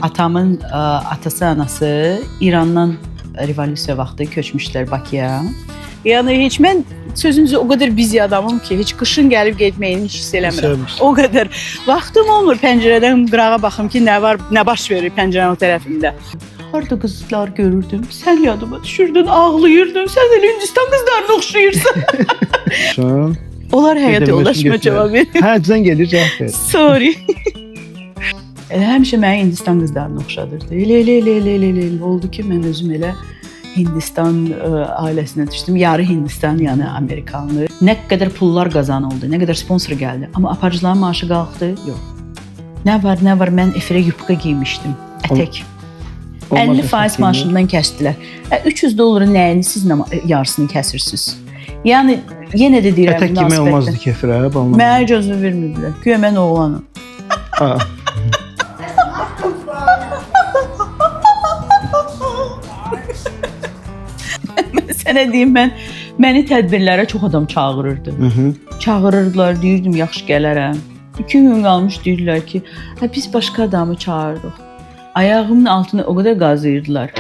Atamın atası, anası İrandan revolyusiya vaxtı köçmüşlər Bakıya. Yəni heç mən sözünüzü o qədər bizi adamım ki, heç qışın gəlib getməyini hiss eləmirəm. O qədər vaxtım olmur pəncərədən qırağa baxım ki, nə var, nə baş verir pəncərənin o tərəfində. Harda qızlar görürdüm, sən yadıma düşürdün, ağlayırdın, sən elə Hindistan qızlarına oxşayırsan. Onlar həyat yoldaşıma cavab verir. Hə, zəng gedir, cavab verir. Sorry. Həmişə məni Hindistan qızlarına oxşadırdı. Elə oldu ki, mən özüm elə Hindistan ailəsinə düşdüm. Yarı Hindistan, yəni Amerikanlı. Nə qədər pullar qazanıldı, nə qədər sponsor gəldi. Amma aparıcıların maaşı qalxdı? Yox. Nə var, mən efirə yupka giymişdim, ətək. 50% maaşından kəsdilər. 300 dolların nəyini siz yarısını kəsirsiniz? Yəni, yenə də deyirəm, ətək yemək olmazdı kefirə, balına. Mənə gözünü vermirdilər. Güya mən oğlanım. Sənə deyim, məni tədbirlərə çox adam çağırırdı. Çağırırdılar, deyirdim, yaxşı gələrəm. 2 gün qalmış deyirlər ki, biz başqa adamı çağırdıq. Ayağımın altını o qədər qazıyırdılar.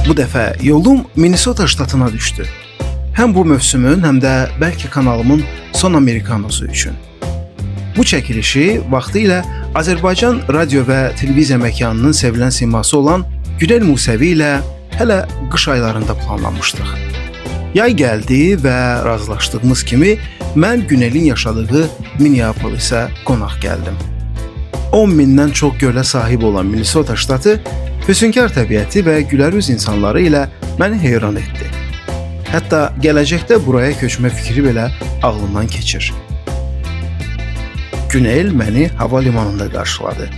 Bu dəfə yolum Minnesota ştatına düşdü. Həm bu mövsümün, həm də bəlkə kanalımın son Amerikanosu üçün. Bu çəkilişi vaxtilə Azərbaycan radio və televiziya məkanının sevilən siması olan Günel Musəvi ilə hələ qış aylarında planlamışdıq. Yay gəldi və razılaşdığımız kimi mən Günelin yaşadığı Minneapolisə qonaq gəldim. 10 mindən çox gölə sahib olan Minnesota ştatı füsunkar təbiəti və gülərüz insanları ilə məni heyran etdi. Hətta gələcəkdə buraya köçmə fikri belə ağlımdan keçir. Günel məni hava limanında qarşıladı.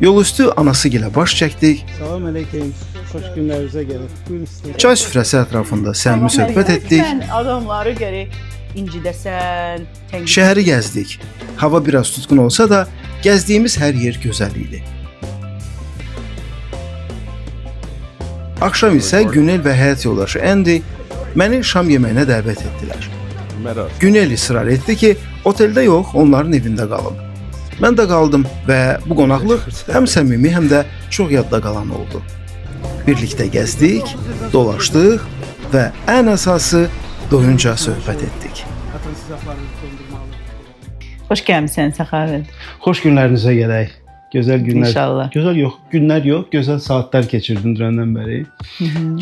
Yolüstü anasıgilə baş çəkdik. Salam əleykum, xoş günlərinizə gəlin. Buyurun. Çay süfrəsi ətrafında səmimi söhbət etdik. Sən adamları gərək incidəsən, tənqid. Şəhəri gəzdik. Hava biraz tutqun olsa da gəzdiyimiz hər yer gözəl idi. Axşam isə Günel və həyat yoldaşı Andy məni şam yeməyinə dəvət etdilər. Günel israr etdi ki, oteldə yox, onların evində qalım. Mən də qaldım və bu qonaqlıq həm səmimi, həm də çox yadda qalan oldu. Birlikdə gəzdik, dolaşdıq və ən əsası doyunca söhbət etdik. Xoş gəlmisən Səxavət. Xoş günlərinizə gələk. Gözəl günlər. İnşallah. Gözəl yox, günlər yox, gözəl saatlar keçirdin dünəndən bəri.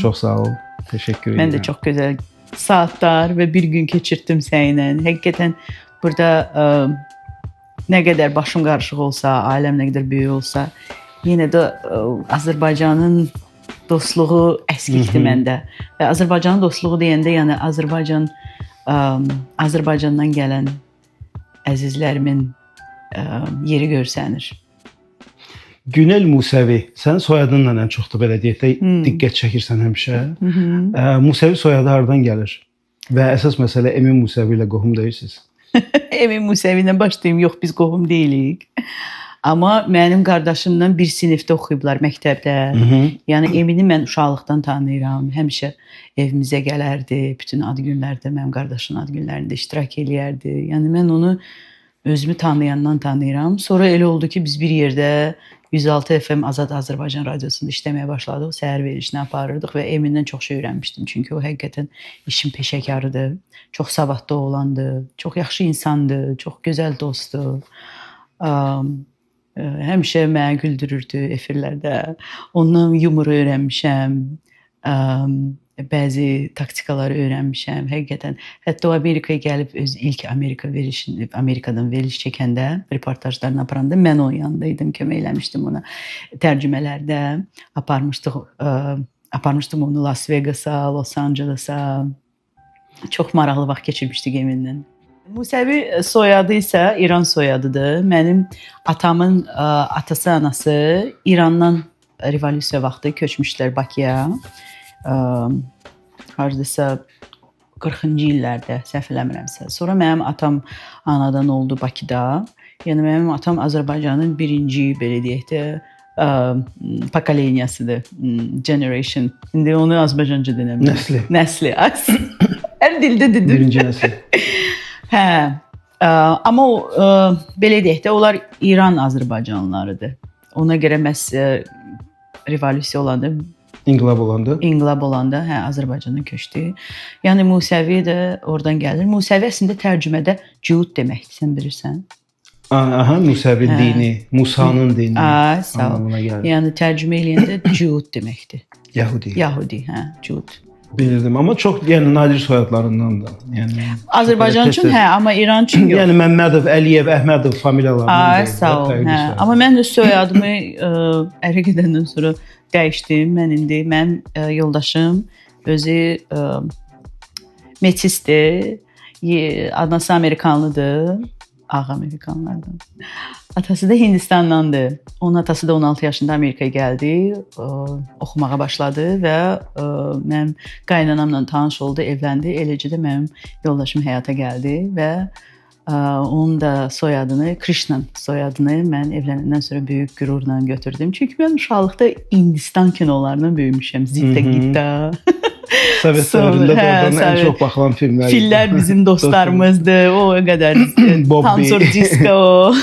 Çox sağ ol. Təşəkkür edirəm. Mən də çox gözəl saatlar və bir gün keçirtdim səninlə. Həqiqətən burada nə qədər başım qarışıq olsa, ailəm nə qədər böyük olsa, yenə də Azərbaycanın dostluğu əskikdir məndə. Və Azərbaycanın dostluğu deyəndə, yəni Azərbaycandan gələn əzizlərimin yeri görsənir. Günel Musəvi, sənin soyadınla ən çoxdur belə deyək də diqqət çəkirsən həmişə. Musəvi soyadı hardan gəlir? Və əsas məsələ Emin Musəvi ilə qohum deyirsiniz. Emin Musəvi ilə başlayım, yox biz qohum deyilik. Amma mənim qardaşımla bir sinifdə oxuyublar məktəbdə. Yəni Emini mən uşaqlıqdan tanıyıram. Həmişə evimizə gələrdi. Bütün ad günlərdə mənim qardaşımın ad günlərində iştirak eləyərdi. Yəni mən onu özümü tanıyandan tanıyıram. Sonra elə oldu ki, biz bir yerdə 106 FM Azad Azərbaycan radiosunda işləməyə başladıq. Səhər verilişini aparırdıq və Emindən çox şey öyrənmişdim. Çünki o həqiqətən işin peşəkarıdır. Çox savadlı oğlandı, çox yaxşı insandı, çox gözəl dostdur. Həmişə məni güldürürdü efirlərdə. Ondan yumor öyrənmişəm. Bəzi taktikaları öyrənmişəm. Həqiqətən hətta o Amerikaya gəlib öz ilk Amerikadan veriliş çəkəndə, reportajlarını aparanda mən onun yanındaydım, kömək eləmişdim ona. Tərcümələrdə aparmışdım onu Las Vegas'a, Los Angeles'a. Çox maraqlı vaxt keçirmişdik Eminlə. Musəvi soyadı isə İran soyadıdır. Mənim atamın atası, anası İrandan revolyusiya vaxtı köçmüşlər Bakıya. Hardasa 40-cı illərdə, səhv eləmirəmsə. Sonra mənim atam anadan oldu Bakıda. Yəni mənim atam Azərbaycanın birinci belə deyək də pokoleniyasıdır, generation. İndi onu Azərbaycanca deyirəm. Nəsli. Hər dildə dedim. Birinci nəsil. Hə. Amma o belə deyək də onlar İran Azərbaycanlılarıdır. Ona görə məs revolyusiya olanda, İnqilab olanda Azərbaycana köçdü. Yəni Musəvi də oradan gəlir. Musəvi əslində tərcümədə cüud deməkdir, sən bilirsən. Aha, Musəvi dini, Musanın dini. Sağ ol. Yəni tərcümə eləyəndə cüud deməkdir. Yahudi, cüud. Bilirdim, amma çox yəni nadir soyadlarındandır. Yəni Azərbaycan üçün amma İran üçün yox. Yəni Məmmədov, Əliyev, Əhmədov familiyalarından. Sağ ol. Amma mən də soyadımı ərə gedəndən sonra dəyişdim. Mənim yoldaşım özü metisdir. Anası Amerikanlıdır. Ağ Amerikanlardan. Atası da Hindistandandır. Onun atası da 16 yaşında Amerikaya gəldi, oxumağa başladı və mənim qaynanamla tanış oldu, evləndi. Eləcə də mənim yoldaşım həyata gəldi və onun da soyadını, Krishnan soyadını mən evlənəndən sonra böyük qürurla götürdüm. Çünki mən uşaqlıqda Hindistan kinolarından böyümüşəm. Zita Gita. Sovet dövründə ən çox baxılan filmlər. Fillər bizim dostlarımızdır. O qədər Tansor Disco.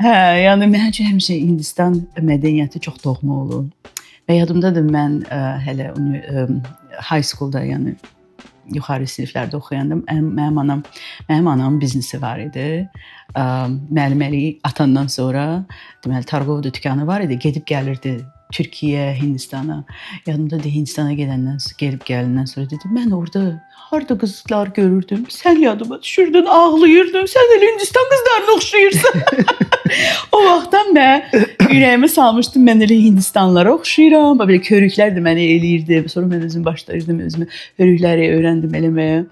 Yəni mənim üçün həmişə Hindistan mədəniyyəti çox doğma olub. Və yadımdadır mən hələ high schoolda, yəni yuxarı siniflərdə oxuyanda mənim anamın biznesi var idi. Müəlliməliyi atandan sonra deməli Targov dükanı var idi. Gedib gəlirdi Türkiyə, Hindistana. Yadımdadır Hindistana gelib gəlindən sonra dedim, mən orada harda qızlar görürdüm. Sən yadıma düşürdün, ağlayırdın. Sən elə Hindistan qızlarına oxşayırsan. O vaxtdan mən ürəyimə salmışdım, mən elə Hindistanlara oxşayıram. Belə körüklər də məni eləyirdi. Sonra mən özüm başlayırdım, özümü hörükləri öyrəndim eləməyə.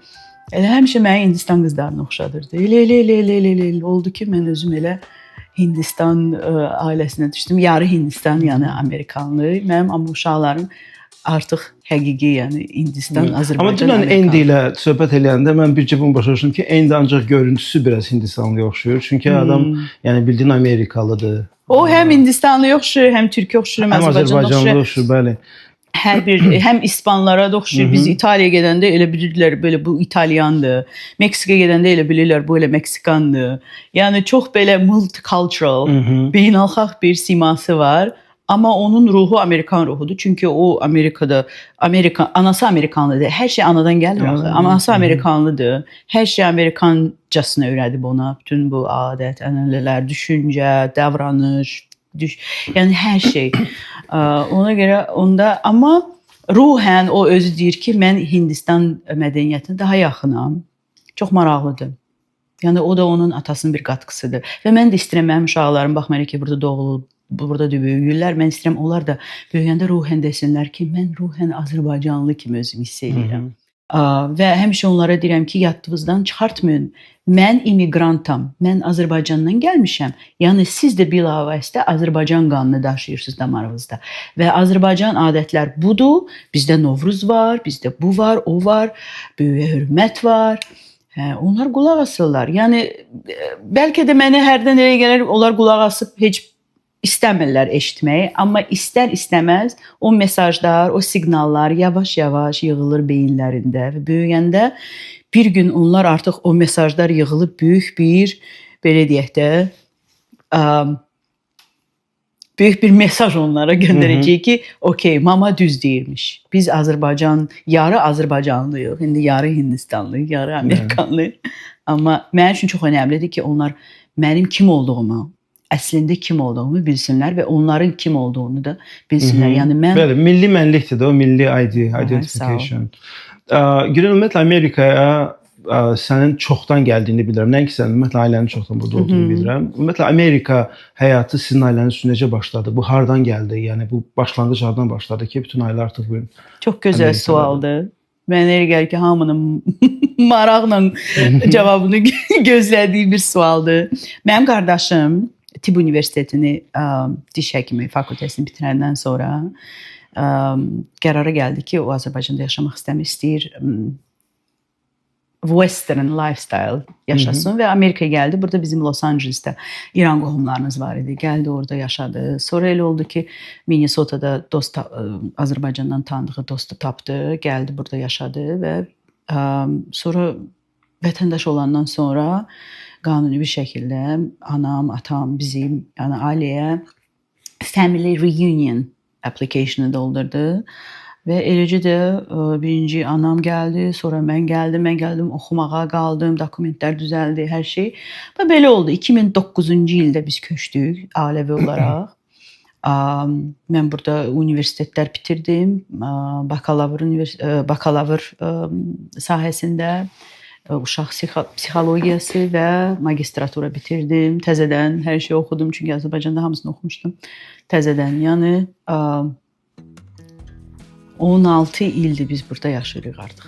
Elə həmişə məni Hindistan qızlarına oxşadırdı. Elə oldu ki, mən özüm elə Hindistan ailəsinə düşdüm. Yarı Hindistan, yəni Amerikanlı. Mənim amma uşaqlarım artıq həqiqi, yəni Hindistan, Azərbaycan. Amma dünən Endi ilə söhbət eləyəndə mən bircə bunu başa düşdüm ki, Endi ancaq görüntüsü biraz Hindistanlıya oxşuyur. Çünki adam, yəni bildiyin Amerikalıdır. O həm Hindistanlıya oxşuyur, həm Türkiyə oxşuyur, həm Azərbaycanlıya oxşuyur, bəli. Həm İspanlara da oxşuyur. Biz İtaliyaya gedəndə elə bilirlər belə bu İtalyandır. Meksikaya gedəndə elə bilirlər bu elə Meksikandır. Yəni çox belə multicultural, beynəlxalq bir siması var. Amma onun ruhu Amerikan ruhudur. Çünki o Amerikada, anası Amerikanlıdır. Hər şey anadan gəlir axı. Anası Amerikanlıdır. Hər şey Amerikancasına öyrədib ona. Bütün bu adət, ənənələr, düşüncə, davranış, yəni hər şey. Ona görə onda, amma ruhən o özü deyir ki, mən Hindistan mədəniyyətinə daha yaxınam. Çox maraqlıdır. Yəni o da onun atasının bir qatqısıdır. Və mən də istəyirəm mənim uşaqlarım baxmayaraq ki, burada doğulub, burada da böyüyürlər. Mən istəyirəm onlar da böyüyəndə ruhən desinlər ki, mən ruhən Azərbaycanlı kimi özümü hiss edirəm. Və həmişə onlara deyirəm ki, yadınızdan çıxartmayın. Mən immigrantam. Mən Azərbaycandan gəlmişəm. Yəni siz də bilavasitə Azərbaycan qanını daşıyırsınız damarınızda. Və Azərbaycan adətlər budur. Bizdə Novruz var, bizdə bu var, o var. Böyüyə hörmət var. Onlar qulaq asırlar. Yəni bəlkə də mənə hərdən elə gəlir, onlar qulaq asıb heç istəmirlər eşitməyi, amma istər-istəməz o mesajlar, o siqnallar yavaş-yavaş yığılır beyinlərində və böyüyəndə bir gün onlar artıq o mesajlar yığılıb böyük bir, belə deyək də, böyük bir mesaj onlara göndərəcək ki, okey, mama düz deyirmiş. Biz Azərbaycan, yarı Azərbaycanlıyıq, indi yarı Hindistanlıyıq, yarı Amerikanlıyıq. Amma mənim üçün çox önəmlidir ki, onlar mənim kim olduğumu, əslində kim olduğumu bilsinlər və onların kim olduğunu da bilsinlər. Yəni mən bəli, milli mənlikdir də o milli identification. Günün ümumiyyətlə Amerikaya sənin çoxdan gəldiyini bilirəm. Nəinki sənin, ümumiyyətlə ailənin çoxdan burada olduğunu bilirəm. Ümumiyyətlə Amerika həyatı sizin ailənin üçün necə başladı? Bu hardan gəldi? Yəni bu başlanğıc hardan başladı ki, bütün ailə artıq bu. Çox gözəl sualdır. Mənə elə gəlir ki, hamının maraqla cavabını gözlədiyi bir sualdır. Mənim qardaşım Tibb Universitetini, diş həkimi fakültəsini bitirəndən sonra qərara gəldi ki, o Azərbaycanda yaşamaq istəyir. western lifestyle yaşasın və Amerikaya gəldi. Burada bizim Los Angeles'ta İran qohumlarımız var idi. Gəldi orada yaşadı. Sonra elə oldu ki, Minnesota'da Azərbaycandan tanıdığı dostu tapdı. Gəldi burada yaşadı və sonra vətəndaş olandan sonra qanuni bir şəkildə anam, atam, bizim yəni ailəyə family reunion application'ı doldurdu. Və eləcə də birinci anam gəldi, sonra mən gəldim, oxumağa qaldım, dokumentlər düzəldi, hər şey. Və belə oldu. 2009-cu ildə biz köçdük ailəvi olaraq. Mən burada universitetlər bitirdim. Bakalavr sahəsində uşaq psixologiyası və magistratura bitirdim. Təzədən hər şey oxudum, çünki Azərbaycanda hamısını oxumuşdum. Təzədən, yəni 16 ildir biz burada yaşayırıq artıq.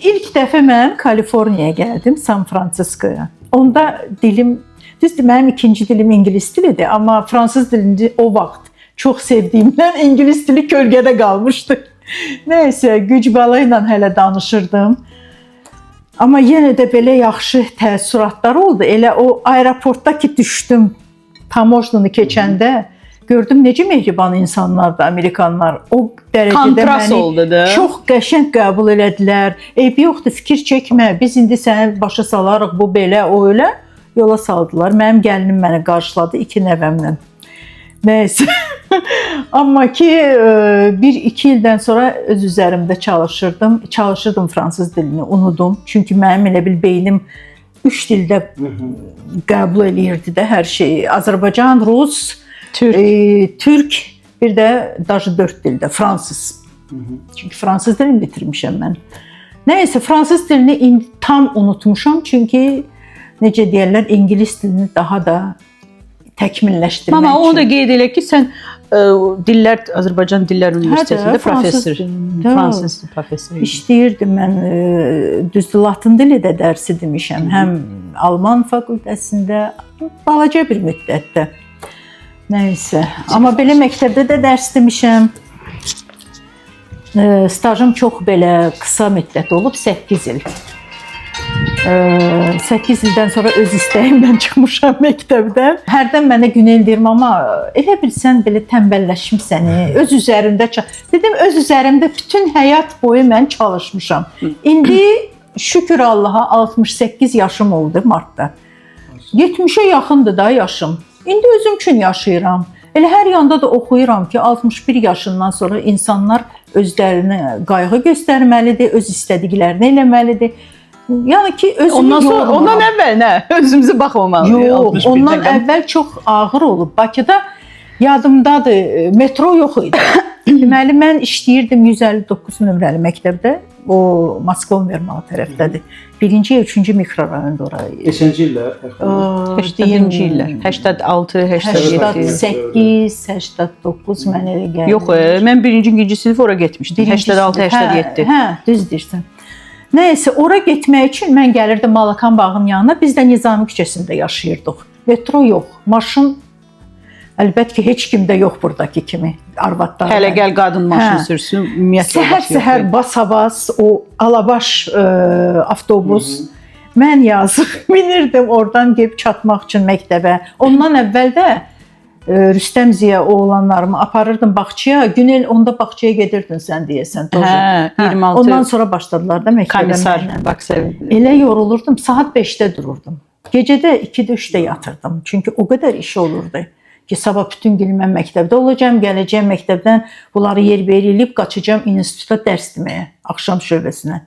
İlk dəfə mən Kaliforniyaya gəldim, San Fransiskoya. Onda dilim, düzdür, mənim ikinci dilim ingilis dilidir, amma fransız dilini o vaxt çox sevdiyimdən ingilis dili kölgədə qalmışdı. Nəysə, güc bəla ilə hələ danışırdım. Amma yenə də belə yaxşı təəssüratlar oldu. Elə o aeroportda ki düşdüm, tamojnunu keçəndə gördüm necə mehriban insanlardır Amerikanlar. O dərəcədə kontrast oldu da. Çox qəşəng qəbul elədilər. Eybi yoxdur, fikir çəkmə. Biz indi səni başa salarıq, bu belə, o elə. Yola saldılar. Mənim gəlinim məni qarşıladı 2 nəvəmlə. Nəysə. Amma ki 1-2 ildən sonra öz üzərimdə çalışırdım fransız dilini, unudum. Çünki mənim elə bil beynim 3 dildə qəbul eləyirdi də hər şeyi. Azərbaycan, Rus, Türk, bir də даже 4 dildə, fransız. Çünki fransız dilini bitirmişəm mən. Nəysə, fransız dilini indi tam unutmuşam, çünki necə deyirlər, ingilis dilini daha da təkmilləşdirmək üçün. Amma onu da qeyd elə ki, sən Azərbaycan Dillər Universitetində professor. Fransız professor. İşləyirdim mən, düzdür, latın dili də dərsi demişəm. Həm Alman fakültəsində, balaca bir müddətdə. Nəysə, amma belə məktəbdə də dərs demişəm. Stajım çox belə qısa müddət olub, 8 il. 8 ildən sonra öz istəyimdən çıxmışam məktəbdən. Hərdən mənə Günel deyirəm, amma elə bilsən belə tənbəlləşmisən, öz üzərində dedim, öz üzərimdə bütün həyat boyu mən çalışmışam. İndi şükür Allaha 68 yaşım oldu martda. 70-ə yaxındır da yaşım. İndi özüm üçün yaşayıram. Elə hər yanda da oxuyuram ki, 61 yaşından sonra insanlar özlərinə qayğı göstərməlidir, öz istədiklərini eləməlidir. Yəni ki, özümü yormuram. Ondan əvvəl nə? Özümüzə baxmamalıyıq. Yox, ondan əvvəl çox ağır olub. Bakıda yadımdadır, metro yox idi. Deməli, mən işləyirdim 159 nömrəli məktəbdə. O Moskva Vermalı tərəfdədir. 1-ci ya 3-cü mikrorayonda orayı. Neçənci illər? 80-ci illər. 86, 87. 88, 89 mən elə gəldim. Yox, mən 1-ci, 2-ci sinif ora getmişdim. 86, 87. Hə, düz deyirsən. Nəysə, ora getmək üçün mən gəlirdim Malakan bağının yanına. Biz də Nizami küçəsində yaşayırdıq. Metro yox, maşın əlbəttə ki, heç kimdə yox buradakı kimi arvadlar. Hələ gəl qadın maşın sürsün, ümumiyyətlə. Səhər basa-bas o alabaş avtobus. Mən yazıq minirdim oradan gəlib çatmaq üçün məktəbə. Ondan əvvəl də Rüstəm Ziya oğlanlarımı aparırdım bağçaya. Günel onda bağçaya gedirdin sən deyəsən. Hə, 26. Ondan sonra başladılar da məktəbə. Komissar, bax sevdim. Elə yorulurdum, saat 5-də dururdum. Gecədə 2-də 3-də yatırdım. Çünki o qədər iş olurdu ki, sabah bütün gün mən məktəbdə olacağam, gələcəm məktəbdən bunları yer-bir eləyib qaçacağam instituta dərs deməyə, axşam şöbəsinə.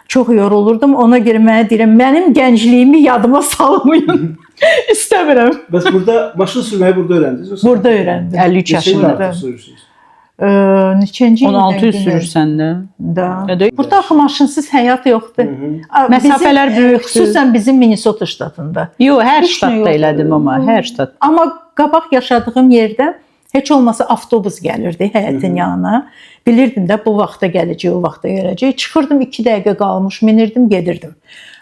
Çox yorulurdum. Ona görə mənə deyirəm, mənim gəncliyimi yadıma salmayın. İstəmirəm. Bəs burada maşın sürməyi burada öyrəndiniz? Burada öyrəndim. 53 yaşında. Neçənci 16 sürürsən də. Burada axı maşınsız həyat yoxdur. Məsafələr böyükdür. Xüsusən bizim Minnesota ştatında. Yox, hər ştatda elədim amma, hər ştat. Amma qabaq yaşadığım yerdə heç olmasa avtobus gəlirdi həyətin yanına. Bilirdim də bu vaxtda gələcək, o vaxtda gələcək. Çıxırdım 2 dəqiqə qalmış, minirdim, gedirdim.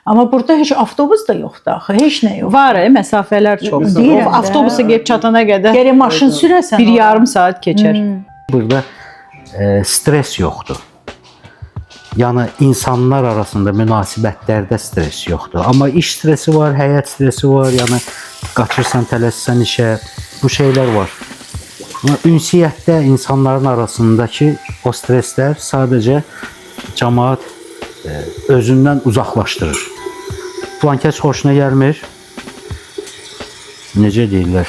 Amma burada heç avtobus da yoxdur axı, heç nə yox. Var, məsafələr çox. Avtobusa gəlib çatana qədər gərək maşın sürəsən. 1,5 saat keçər. Burada stres yoxdur. Yəni insanlar arasında münasibətlərdə stres yoxdur. Amma iş stresi var, həyat stresi var. Yəni qaçırsan, tələssən işə, bu şeylər var. Amma ünsiyyətdə insanların arasındakı o streslər sadəcə cəmaət özündən uzaqlaşdırır. Falan kəs xoşuna gəlmir. Necə deyirlər?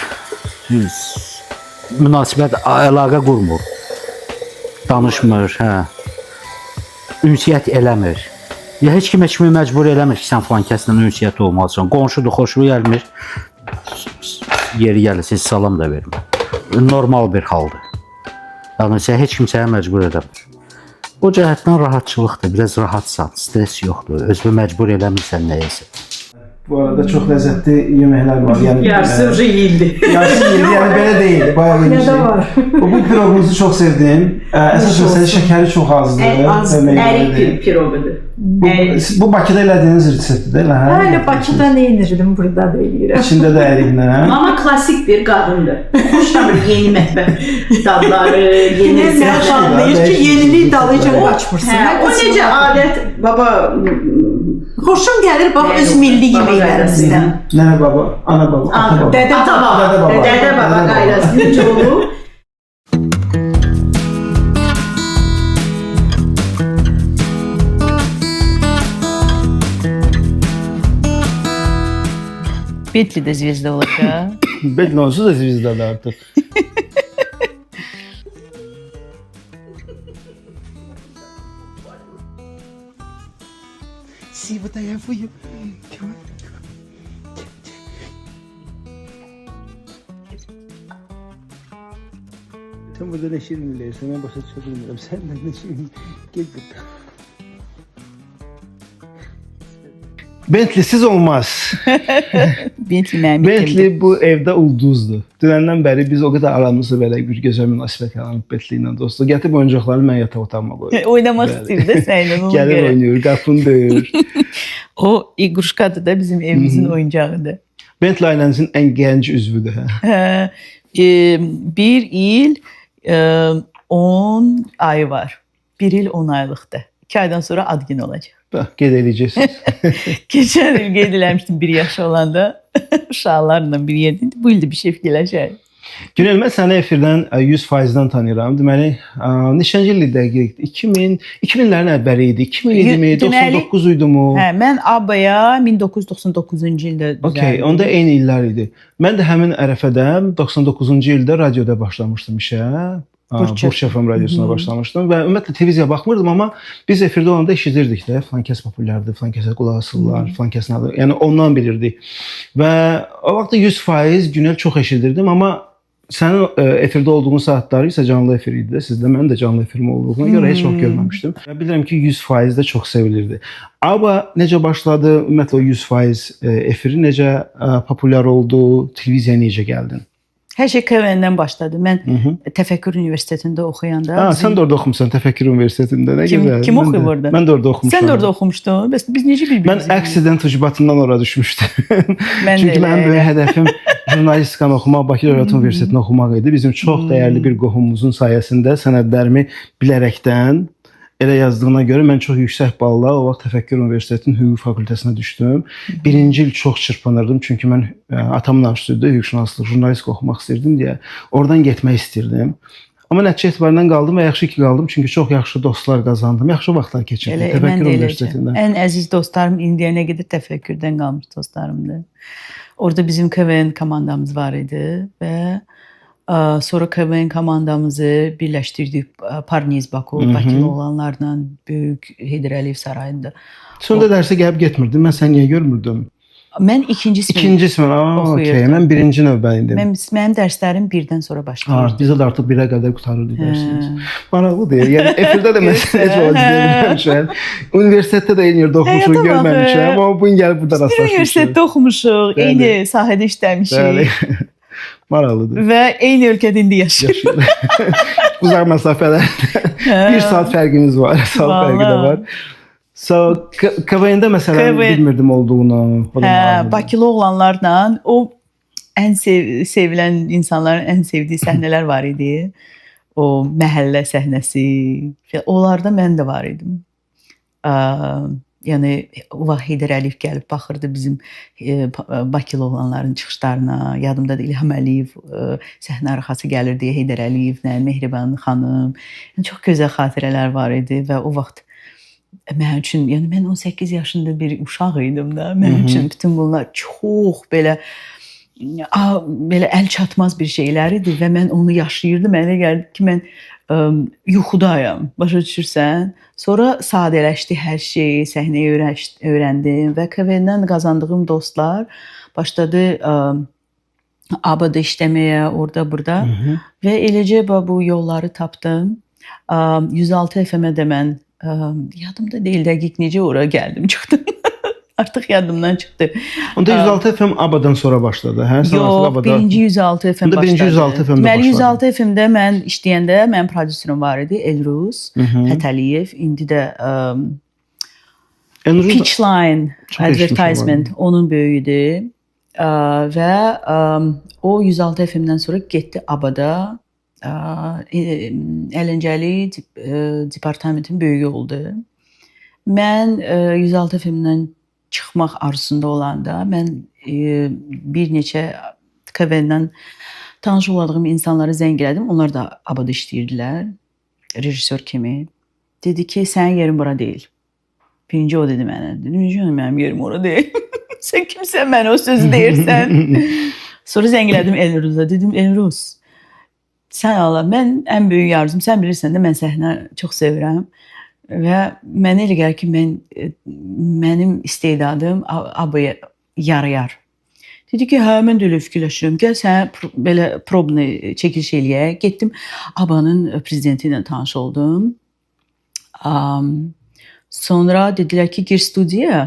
Münasibət, əlaqə qurmur. Danışmır, hə. Ünsiyyət eləmir. Ya heç kim heç kimi məcbur eləmir ki, sən falan kəslə ünsiyyət olmalısan. Qonşudur, xoşuna gəlmir. Yeri gəlir, siz salam da vermir. Normal bir haldır. Yəni heç kim sənə məcbur edəmir. O cəhətdən rahatçılıqdır, biraz rahatsan, stres yoxdur, özünü məcbur eləmirsən nəyəsə. Bu arada çox ləzzətli yeməklər var. Yəni Yarısı уже yeyildi. yarısı yedi, yəni belə deyil. Bayağı bir şey. Bu piroqunuzu çox sevdim. Əsas məsələ şəkəri çox azdır. Ərik bir piroqudur. Bu Bakıda elədiyiniz reseptdir, elə hə? Hələ Bakıda nə edirdim, burada da eləyirəm. İçində də əriklə. Amma klassik bir qadındır. Xoşlamır yeni mətbəx dadları, yeni Mən anlayır ki, yenilik dalıca qaçmırsan. Hə, o necə adət, baba Xoşum gəlir bax öz milli yeməklərimizdən. Nənə baba, ana baba, ata baba. Dədə baba qaydası necə olur? Bentley də zvezda olacaq. Bentley onsuz da zvezdadır artıq. See what I have for you. Come on. Sen burada ne şirin bilirsin, ben başa çıkabilirim. Sen de ne şirin, gel burada. Bentley'siz olmaz. Bentley mənim Bentley bu evdə ulduzdur. Dünəndən bəri biz o qədər aramızda belə bir gözəl münasibət yaranıb Bentley ilə dostluq. Gətirib oyuncaqları mən yataq otağıma qoyuram. Oynamaq istəyir də səninlə ona Gəlir görə. oynayır, qapını döyür. O iqruşkadır da bizim evimizin oyuncağıdır. Bentley ailənizin ən gənc üzvüdür. Hə. Bir il 10 ayı var. Bir il 10 aylıqdır. 2 aydan sonra ad günü olacaq. Bax, qeyd edəcəksiniz. Keçən il qeyd eləmişdim 1 yaş olanda. Uşaqlarla bir yerdəydik. Bu il də bir şey fikirləşək. Günel, mən səni efirdən 100%-dən tanıyıram. Deməli, neçənci ildir dəqiq? 2000-lərin əvvəli idi. 2000 idimi? 99 idi mu? Hə, mən ABA-ya 1999-cu ildə düzəldim. Okay, onda eyni illər idi. Mən də həmin ərəfədə 99-cu ildə radioda başlamışdım işə. Burç FM radiosuna başlamışdım və ümumiyyətlə televiziyaya baxmırdım, amma biz efirdə olanda eşidirdik də, falan kəs populyardır, falan kəsə qulaq asırlar, falan kəs nədir. Yəni ondan bilirdik. Və o vaxtda 100% Günel çox eşidirdim, amma sənin efirdə olduğun saatları isə canlı efir idi də. Sizdə mənim də canlı efirim olduğuna görə heç vaxt görməmişdim. Və bilirəm ki, 100% də çox sevilirdi. Amma necə başladı, ümumiyyətlə o 100% efiri necə populyar oldu, televiziyaya necə gəldin? Hər şey KVN-dən başladı. Mən Təfəkkür Universitetində oxuyanda... Sən də orada oxumusan Təfəkkür Universitetində. Nə gözəl. Kim oxuyub orada? Mən də orada oxumuşam. Sən də orada oxumuşdun. Biz necə bir-birimizi... Mən accident ucbatından ora düşmüşdüm. Mən Çünki mənim böyük hədəfim jurnalistikanı oxumaq, Bakı Dövlət Universitetində oxumaq idi. Bizim çox dəyərli bir qohumumuzun sayəsində sənədlərimi bilərəkdən elə yazdığına görə mən çox yüksək balla o vaxt Təfəkkür Universitetinin hüquq fakültəsinə düşdüm. Birinci il çox çırpınırdım çünki mən atamın arzusudur, hüquqşünaslıq, jurnalistika oxumaq istirdim deyə oradan getmək istirdim. Amma nəticə etibarilə qaldım və yaxşı ki qaldım çünki çox yaxşı dostlar qazandım, yaxşı vaxtlar keçirdim Təfəkkür Universitetində. Ən əziz dostlarım indiyənə qədər Təfəkkürdən qalmış dostlarımdır. Orada bizim KVN komandamız var idi və sonra KVN komandamızı birləşdirdik Parniz Baku, Bakılı olanlarla Böyük Heydər Əliyev sarayında. Sonda dərsə gəlib getmirdin. Mən səni niyə görmürdüm? Mən ikinci sinif oxuyurdum. Mən birinci növbəydim. Mənim dərslərim birdən sonra başlayırdı. Bizə də artıq 1-ə qədər qurtarırdı dərsimiz. Maraqlıdır. Yəni efirdə də məsələn heç vaxt izləməmişəm. Universitetdə də eyni yerdə oxumuşuq, görməmişəm. Amma bu gün gəlib burada rastlaşmışıq. Universitetdə oxumuşuq, eyni sahədə işləmişik. Maraqlıdır. Və eyni ölkədə indi yaşayırıq. Uzaq məsafələr. 1 saat fərqimiz var. Saat fərqi də var. KVN-də məsələn bilmirdim olduğunu. Hə, Bakılı oğlanlarla o ən sevilən insanların ən sevdiyi səhnələr var idi. O məhəllə səhnəsi. Onlarda mən də var idim. Yəni o vaxt Heydər Əliyev gəlib baxırdı bizim Bakılı olanların çıxışlarına. Yadımda da İlham Əliyev səhnə arxası gəlirdi Heydər Əliyevlə, Mehriban xanım. Yəni çox gözəl xatirələr var idi və o vaxt mənim üçün, yəni mən 18 yaşında bir uşaq idim da. Mənim üçün bütün bunlar çox belə əl çatmaz bir şeylər idi və mən onu yaşayırdım. Mənə gəldi ki, mən yuxudayam. Başa düşürsən? Sonra sadələşdi hər şey, səhnəyi öyrəndim və KVN-dən qazandığım dostlar başladı ABD işləməyə, orada burada və eləcə bu yolları tapdım. 106 FM-ə də mən yadımda deyil dəqiq necə ora gəldim, çıxdım. Artıq yadımdan çıxdı. Onda 106 FM ABA-dan sonra başladı, hə? Yox, birinci 106 FM başladı. Birinci 106 FM-də başladı. başladı. 106 FM-də mən işləyəndə mənim prodüserim var idi, Elruz Fətəliyev. İndi də Pitchline Advertisement onun böyüyüdü və o 106 FM-dən sonra getdi ABA-da. Əyləncəli departamentin böyüyü oldu. Mən 106 FM-dən çıxmaq arzusunda olanda mən bir neçə KVN-dən tanış oldığım insanlara zəng elədim. Onlar da ABA-da işləyirdilər, rejissor kimi. Dedi ki, sənin yerin bura deyil. Birinci o dedi mənə. Dedim, mənim yerim ora deyil. Sən kimsən mənə o sözü deyirsən? Sonra zəng elədim Elruz'a. Dedim, Elruz, sən Allah, mən ən böyük arzum, sən bilirsən də mən səhnə çox sevirəm. Və mənə elə gəlir ki, mənim istedadım ABA-ya yarayar. Dedi ki, hə, mən də elə fikirləşirəm. Gəl sənə belə probni çəkiliş eləyək. Getdim, ABA-nın prezidenti ilə tanış oldum. Sonra dedilər ki, gir studiyaya.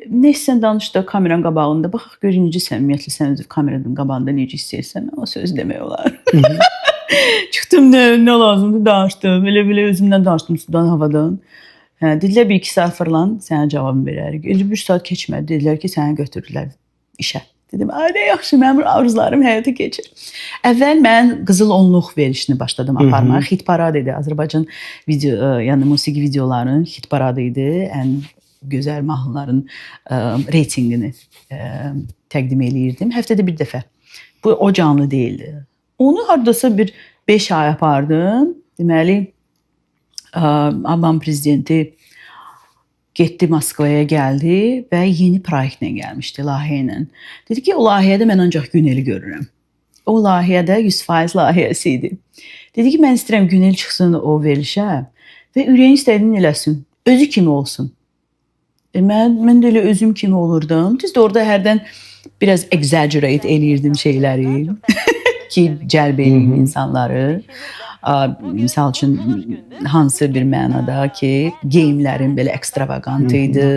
Neysə, sən danış da kameranın qabağında. Baxaq, gör, necə səmimiyyətli sən özü kameranın qabağında necə istəyirsən. O söz demək olar. Çıxdım, nə lazımdır, danışdım. Elə özümdən danışdım sudan, havadan. Dedilər, 1-2 saat fırlan, sənə cavabını verərik. Elə 1 saat keçmədi. Dedilər ki, sənə götürdülər işə. Dedim, nə yaxşı, mənim arzularım həyata keçir. Əvvəl mən Qızıl Onluq verilişini başladım aparmağa. Hit parad idi. Azərbaycan yəni musiqi videolarının hit paradı idi. Ən gözəl mahnıların reytinqini təqdim eləyirdim. Həftədə bir dəfə. Bu o canlı deyildi. Onu hardasa bir 5 ay apardım. Deməli, ABA prezidenti getdi Moskvaya gəldi və yeni proyektlə gəlmişdi, layihə ilə. Dedi ki, o layihədə mən ancaq Güneli görürəm. O layihədə 100% layihəsi idi. Dedi ki, mən istəyirəm Günel çıxsın o verilişə və ürəyin istədiyini eləsin. Özü kimi olsun. Mən də elə özüm kimi olurdum. Düzdür, orada hərdən biraz exaggerate eləyirdim şeyləri. Ki, cəlb edeyim insanları. Misal üçün, hansı bir mənada ki, geyimlərim belə ekstravagant idi.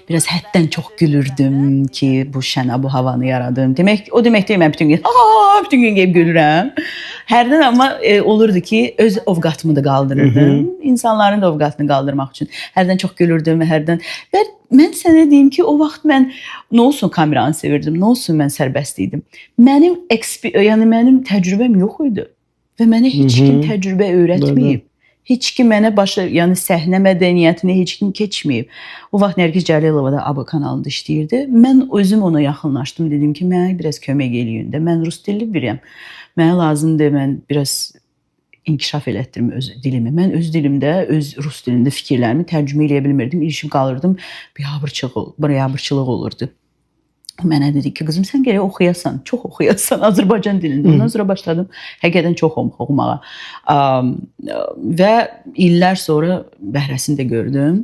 Biraz həddən çox gülürdüm ki, bu şəna, bu havanı yaradım. O demək deyil, mən bütün gün geyib gülürəm. Hərdən amma olurdu ki, öz ovqatımı da qaldırırdım. İnsanların da ovqatını qaldırmaq üçün. Hərdən çox gülürdüm, hərdən. Və mən sənə deyim ki, o vaxt mən nə olsun kameranı sevirdim, nə olsun mən sərbəst idim. Mənim təcrübəm yox idi. Və mənə heç kim təcrübə öyrətməyib. Heç kim mənə yəni səhnə mədəniyyətini heç kim keçməyib. O vaxt Nərgiz Cəlilova da ABA kanalında işləyirdi. Mən özüm ona yaxınlaşdım. Dedim ki, mənə biraz kömək eləyin də. Mən rus dilli biriyəm. Mənə lazımdır, mən biraz inkişaf elətdirim öz dilimi. Mən öz dilimdə, öz rus dilində fikirlərimi tərcümə eləyə bilmirdim. İlişib qalırdım. Biabırçılıq olurdu. Mənə dedi ki, qızım, sən gərək oxuyasan, çox oxuyasan Azərbaycan dilində. Ondan sonra başladım həqiqətən çox oxumağa. Və illər sonra bəhrəsini də gördüm.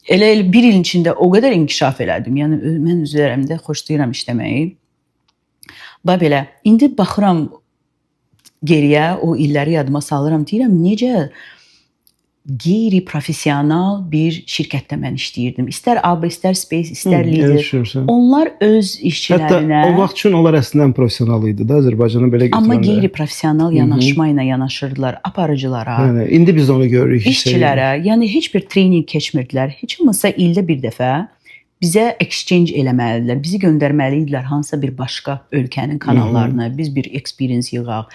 Elə bir il içində o qədər inkişaf elədim. Yəni, mən üzərəmdə xoşlayıram işləməyi. Belə, indi baxıram geriyə, o illəri yadıma salıram, deyirəm, necə qeyri-professional bir şirkətdə mən işləyirdim. İstər ABA, istər Space, istər Lider. Onlar öz işçilərinə... Hətta o vaxt üçün onlar əslində professional idi da, Azərbaycanı belə götürəndə. Amma qeyri-professional yanaşma ilə yanaşırdılar aparıcılara. İndi biz onu görürük. İşçilərə, yəni heç bir trening keçmirdilər. Heç olmasa ildə bir dəfə bizə exchange eləməlidirlər. Bizi göndərməli idilər hansısa bir başqa ölkənin kanallarına. Biz bir experience yığaq.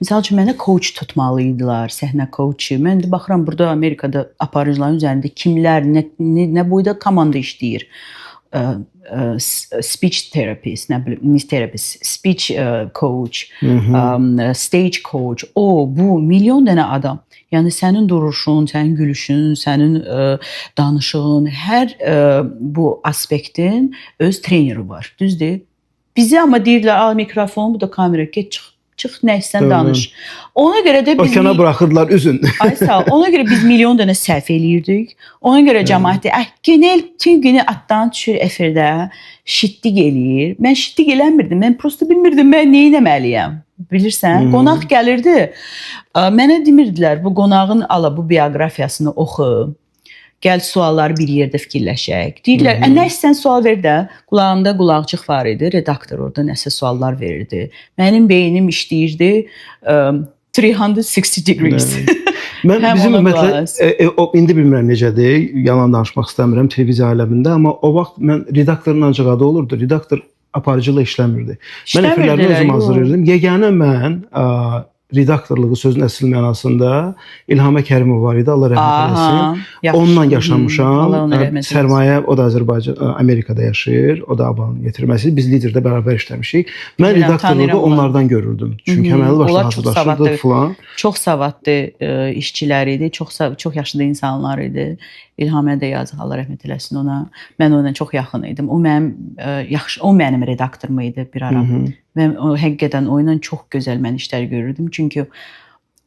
Məsəl üçün mənə coach tutmalı idilər, səhnə coachu. Mən də baxıram burada Amerikada aparıcıların üzərində kimlər, nə boyda komanda işləyir. Speech therapist, nə bilim, therapist, speech coach, stage coach. Bu milyon dənə adam. Yəni sənin duruşun, sənin gülüşün, sənin danışığın, hər bu aspektin öz treneri var. Düzdür? Bizə amma deyirlər, al mikrofon, bu da kamera, get çıx nə istsən danış. Ona görə də biz okana buraxırdılar üzün. Ay sağ ol. Ona görə biz milyon dənə səhv eləyirdik. Ona görə cəmaət genel tüm günü atdan düşür efirdə, şitlik eləyir. Mən şitlik eləmirdim. Mən prosta bilmirdim mən nə etməliyəm. Bilirsən? Qonaq gəlirdi. Mənə demirdilər, bu qonağın ala bu bioqrafiyasını oxu. Gəl sualları bir yerdə fikirləşək. Deyirlər, nə istəsən sual ver də. Qulağımda qulaqçıq var idi. Redaktor orada nəsə suallar verirdi. Mənim beynim işləyirdi 360 degrees. Mən bizim ümumiyyətlə indi bilmirəm necədir. Yalan danışmaq istəmirəm televiziya aləmində, amma o vaxt mən redaktorun ancaq adı olurdu. Redaktor aparıcılıq işləmirdi. Mən efirlərimi özüm hazırlayırdım. Yeganə mən redaktorluğu sözün əsl mənasında İlhamə Kərimov var idi. Allah rəhmət eləsin. Onunla yaşamışam. Sərmayə, o da Azərbaycan, Amerikada yaşayır. O da abanın yetirməsi. Biz liderdə bərabər işləmişik. Mən redaktorluğu onlardan görürdüm. Çünki əməli başlı hazırlaşırdıq falan. Çox savadlı işçilər idi. Çox yaşlı insanlar idi. İlhamə də yazıq, Allah rəhmət eləsin ona. Mən onunla çox yaxın idim. O mənim redaktorum idi bir ara. Və həqiqətən o ilə çox gözəl mən işlər görürdüm. Çünki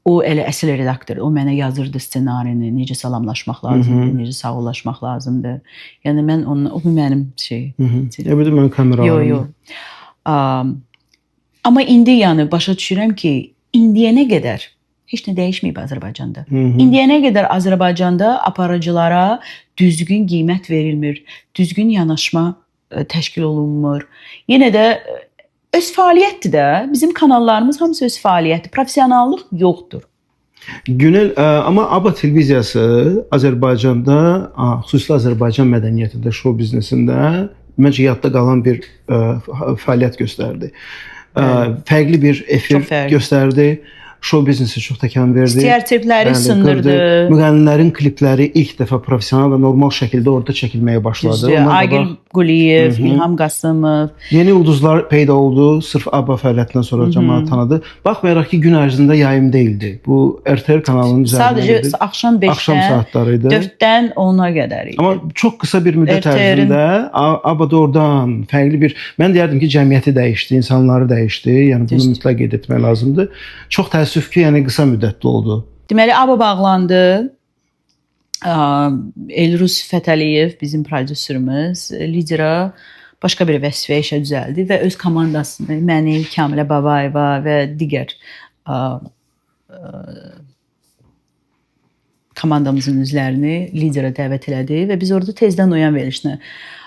o elə əsl redaktor. O mənə yazırdı ssenarini, necə salamlaşmaq lazımdır, necə sağollaşmaq lazımdır. Yəni mən onunla, o mənim şey. Bir də mən kameralarım. Yox. Amma indi yəni başa düşürəm ki, indiyənə qədər heç nə dəyişməyib Azərbaycanda. İndiyənə qədər Azərbaycanda aparıcılara düzgün qiymət verilmir, düzgün yanaşma təşkil olunmur. Yenə də öz fəaliyyətdir də. Bizim kanallarımız hamısı öz fəaliyyəti. Professionallıq yoxdur. Günel, amma ABA televiziyası Azərbaycanda, xüsusilə Azərbaycan mədəniyyətində, show biznesində məncə yadda qalan bir fəaliyyət göstərdi. Fərqli bir efir göstərdi. Show biznesi çox təkan verdi. Stereotipləri sındırdı. Müğənnilərin klipləri ilk dəfə professional və normal şəkildə orada çəkilməyə başladı. Agil Quliyev, İlham Qasımov. Yeni ulduzlar peyda oldu. Sırf ABBA fəaliyyətindən sonra cəmaət tanıdı. Baxmayaraq ki, gün ərzində yayım deyildi. Bu RTR kanalının üzərində idi. Sadəcə axşam 5-dən 4-dən 10-a qədər idi. Amma çox qısa bir müddət ərzində ABBA-da oradan fərqli bir... Mən deyərdim ki, cəmiyyəti dəyişdi, insanları dəyişdi. Yəni bunu mütləq qeyd etmək lazımdır. Çox təəssüf ki, yəni qısa müddətli oldu. Deməli, ABBA bağlandı. Elruz Fətəliyev, bizim prodüserimiz, lidera başqa bir vəzifəyə işə düzəldi və öz komandasını, məni, Kamilə Babayeva və digər komandamızın üzvlərini lidera dəvət elədi və biz orada tezdən oyan verilişini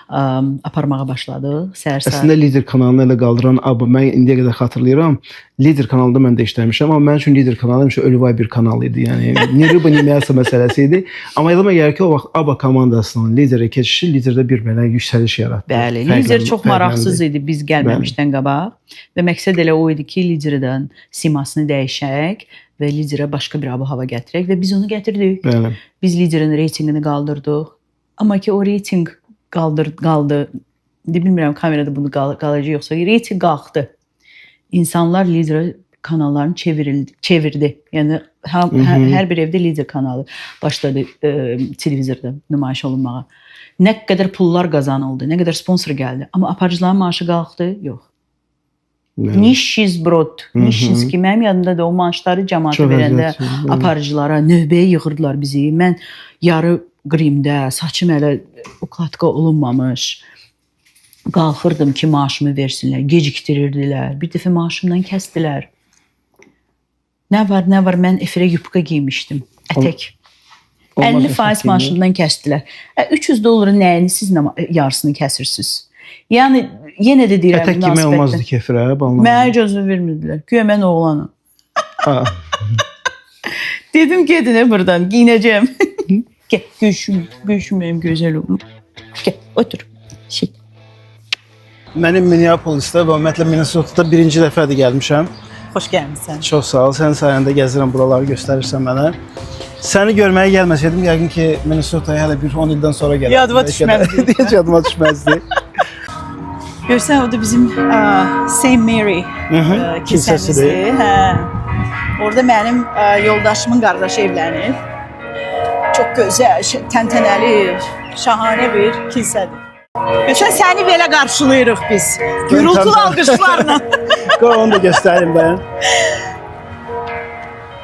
aparmağa başladıq. Əslində Lider kanalını elə qaldıran ABBA, mən indiyə qədər xatırlayıram. Lider kanalında mən də işləmişəm, amma mən üçün Lider kanalı həmişə ölüvay bir kanal idi. Yəni Neriba Nimeyasa məsələsi idi. Amma eləmə gəlir ki, o vaxt ABBA komandasının lideri keçişi Liderdə bir belə yüksəliş yaratdı. Bəli, Lider çox maraqsız idi biz gəlməmişdən qabaq və məqsəd elə o idi ki, Liderdən simasını dəyişək və Liderə başqa bir hava gətirək və biz onu gətirdik. Bəli. Biz Liderin reytinqini qaldırdıq. Amma ki o reytinq qaldı. Bilmirəm kamerada bunu qalacaq yoxsa reyting qalxdı. İnsanlar Lider kanallarını çevirdi. Yəni hər bir evdə Lider kanalı başladı televizorda nümayiş olunmağa. Nə qədər pullar qazanıldı, nə qədər sponsor gəldi. Amma aparıcıların maaşı qalxdı? Yox. Nişizbrod. Nişiz ki, mənim yadımda da o maaşları cəmaata verəndə aparıcılara növbəyə yığırdılar bizi. Mən yarı qrimdə, saçım hələ ukladka olunmamış. Qalxırdım ki, maaşımı versinlər. Gecikdirirdilər. Bir dəfə maaşımdan kəsdilər. Nə var, mən efirə yupka giymişdim. Ətək. 50% maaşımdan kəsdilər. $300 nəyini siz yarısını kəsirsiniz? Yəni, yenə də deyirəm, ətək yemək olmazdı ki, efirə. Mənə icazə vermirdilər. Güya mən oğlanım. Dedim, gedin buradan, giyinəcəm. Gəl, gülüşüm mənim gözəl oğlum. Gəl, otur. Şey. Mənim Minneapolisdə və ümumiyyətlə Minnesota-da birinci dəfədir gəlmişəm. Xoş gəlmisən. Çox sağ ol. Sənin sayəndə gəzirəm buraları, göstərirsən mənə. Səni görməyə gəlməsəydim, yəqin ki, Minnesota-ya hələ bir 10 ildən sonra gələrdim. Yadıma düşməzdi. Heç yadıma düşməzdi. Görsən, o da bizim St. Mary kilsəsidir. Hə. Orada mənim yoldaşımın qardaşı evlənib. Çox gözəl, təntənəli, şahanə bir kilsədir. Görsən, səni belə qarşılayırıq biz. Gürültülü alqışlarla. Qoy onu da göstərim mən.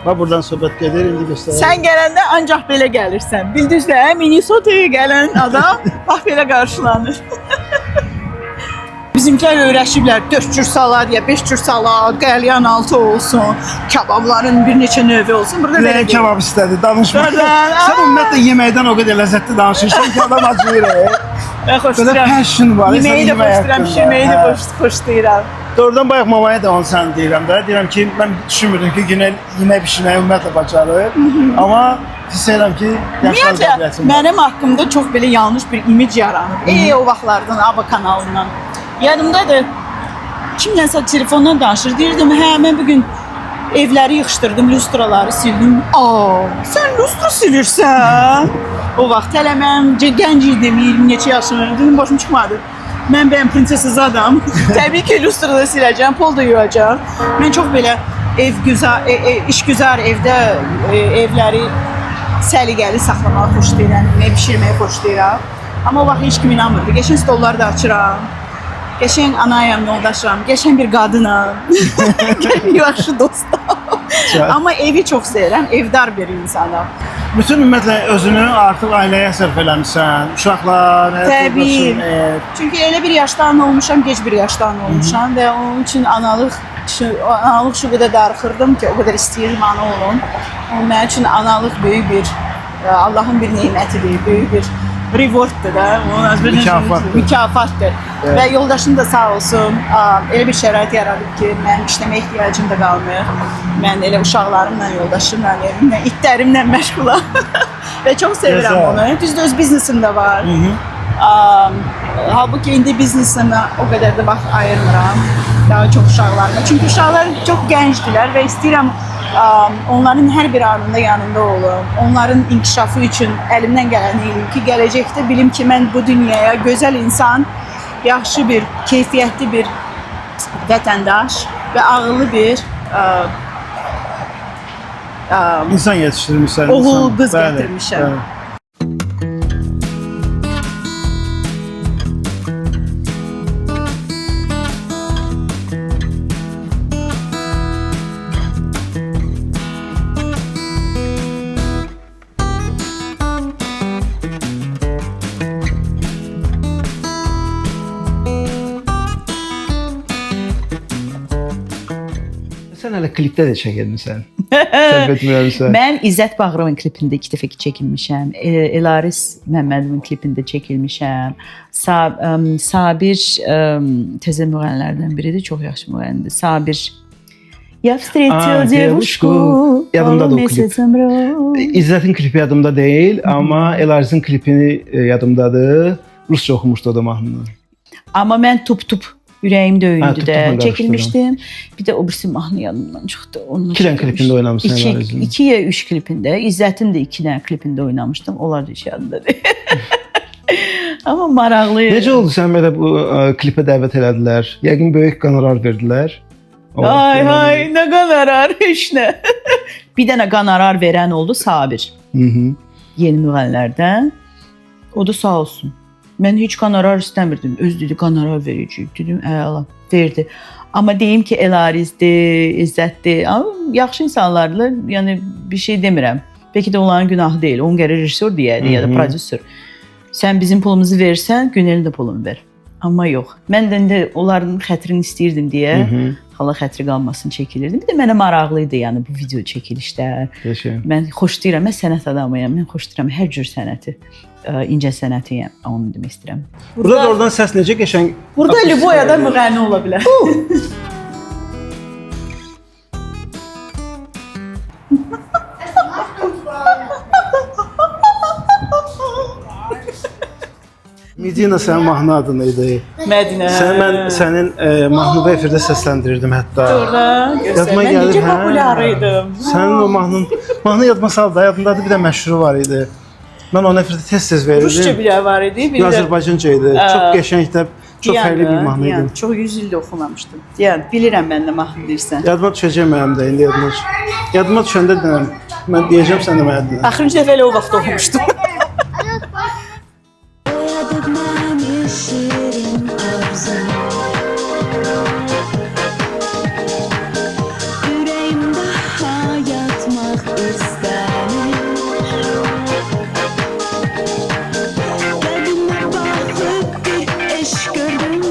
Bax, buradan söhbət gedir, indi göstərim. Sən gələndə ancaq belə gəlirsən. Bildinizdə, Minnesota'ya gələn adam bax belə qarşılanır. Bizimkilər öyrəşiblər 4 cür salad ya 5 cür salad, qəlyan altı olsun, kababların bir neçə növü olsun. Burada belə Nə kebab istədi, danışma. Sən ümumiyyətlə yeməkdən o qədər ləzzətli danışırsan ki, adam acıyır. Mən xoş Belə istəyirəm. passion var. Yeməyi də xoş istəyirəm, pişirməyi də xoş istəyirəm. Doğrudan bayaq mamaya da onu sən deyirəm də. Deyirəm ki, mən düşünmürdüm ki, günə yemək bişirməyi ümumiyyətlə bacarır. Amma hiss edirəm ki, yaşlar Ümumiyyətlə, qabiliyyətim var. mənim haqqımda çox belə yanlış bir imic yaranıb. O vaxtlardan ABA kanalından. Yadımdadır, kimlənsə telefondan danışır. Deyirdim, hə, mən bugün evləri yığışdırdım, lustraları sildim. Sən lustra silirsən? O vaxt hələ mən gənc idim, 20 neçə yaşım, dedim, başım çıxmadı. Mən bəyəm prinsesiz adam. Təbii ki, lustra da siləcəm, pol da yuyacam. Mən çox belə işgüzar evdə evləri səliqəli saxlamağı xoşlayıram, yemək bişirməyi xoşlayıram. Amma o vaxt heç kim inanmırdı. Geçən stolları da açıram. Geçən anayam, yoldaşam, geçən bir qadınam. Yaxşı dostam. Amma evi çox sevirəm, evdar bir insanam. Bütün ümumiyyətlə özünü artıq ailəyə sərf eləmişsən. Uşaqlar, Təbii. Çünki elə bir yaşdan olmuşam, gec bir yaşdan olmuşam və onun üçün analıq şu qədər darıxırdım ki, o qədər istəyirdim ana olum. O mənim üçün analıq böyük bir Allahın bir nemətidir, böyük bir rewarddır da, mükafatdır. Evet. Və yoldaşım da sağ olsun, elə bir şərait yaradıb ki, mənim işləmə ehtiyacım da qalmır. Mən elə uşaqlarımla, yoldaşımla, evimlə, itlərimlə məşğulam. Və çox sevirəm onu. Düzdür, öz biznesim də var. Halbuki indi biznesimə o qədər də vaxt ayırmıram. Daha çox uşaqlarıma. Çünki uşaqlar çox gəncdilər və istəyirəm onların hər bir anında yanında olum. Onların inkişafı üçün əlimdən gələni edim ki, gələcəkdə bilim ki, mən bu dünyaya gözəl insan, yaxşı bir, keyfiyyətli bir vətəndaş və ağıllı bir insan yetişdirmişsən. oğul qız gətirmişəm. Sən hələ klipdə də çəkilmisən. Səhv etmirəmsə. Mən İzzət Bağırovun klipində 2 dəfə çəkilmişəm. Elaris Məmmədovun klipində çəkilmişəm. Sabir təzə müğənnilərdən biridir, çox yaxşı müğənnidir. Sabir Я встретил девушку. Yadımda da o klip. İzzətin klipi yadımda deyil, amma Elarisin klipini yadımdadır. Rusça oxumuşdu o da mahnını. Amma mən tup ürəyim döyündü Tup də Tup'la çəkilmişdim. Bir də o birisi mahnı yadımdan çıxdı. Onu 2 dənə klipində oynamışsan Elarizin. 2 ya 3 klipində, İzzətin də 2 dənə klipində oynamışdım. Onlar da heç yadımda deyil. Amma maraqlı. Necə oldu sən belə bu klipə dəvət elədilər? Yəqin böyük qonorar verdilər. Ay, nə qonorar, heç nə. Bir dənə qonorar verən oldu Sabir. Yeni müğənnilərdən. O da sağ olsun. Mən heç qonorar istəmirdim. Öz dedi qonorar verəcəyik. Dedim, əla, verdi. Amma deyim ki, Elarizdir, İzzətdir. Yaxşı insanlarla, yəni bir şey demirəm. Bəlkə də onların günahı deyil. Onun gəri rejissor deyədi ya da prodüser. Sən bizim pulumuzu versən, Günelin də pulunu ver. Amma yox. Mən də onların xətrini istəyirdim deyə xala xətri qalmasını çəkilirdim. Bir də mənə maraqlı idi, yəni bu video çəkilişlər. Mən xoşlayıram, mən sənət adamıyam. Mən xoşlayıram hər cür sənəti. İncə sənətiyəm, onu demək istəyirəm. Burada oradan səs necə qəşəng. Burada Lüboyada müğənni ola bilər. Medina sənin mahnı adın idi. Mədinə. Mən sənin mahnını efirdə səsləndirirdim hətta. Orada Yadıma göstər. Mən gəlir, necə hə. populyar idim. Sənin o mahnı yadıma saldı. Yadındadır, bir də məşhuru var idi. Mən onu efirdə tez-tez Rusça verirdim. bir var idi. Bir də Azərbaycanca idi. Çox qəşəng də, çox fərqli bir mahnı idi. Yəni çox 100 ildə oxumamışdım. Yəni bilirəm mən nə mahnı deyirsən. Yadıma düşəcək mənim də indi yadıma düş. Yadıma düşəndə deyirəm. Mən deyəcəm sən də mənə deyirəm. Axırıncı dəfə elə o vaxt oxumuşdum. Yüreğimde hayatmak isterim. Gözüme bakıp bir eşk gördüm.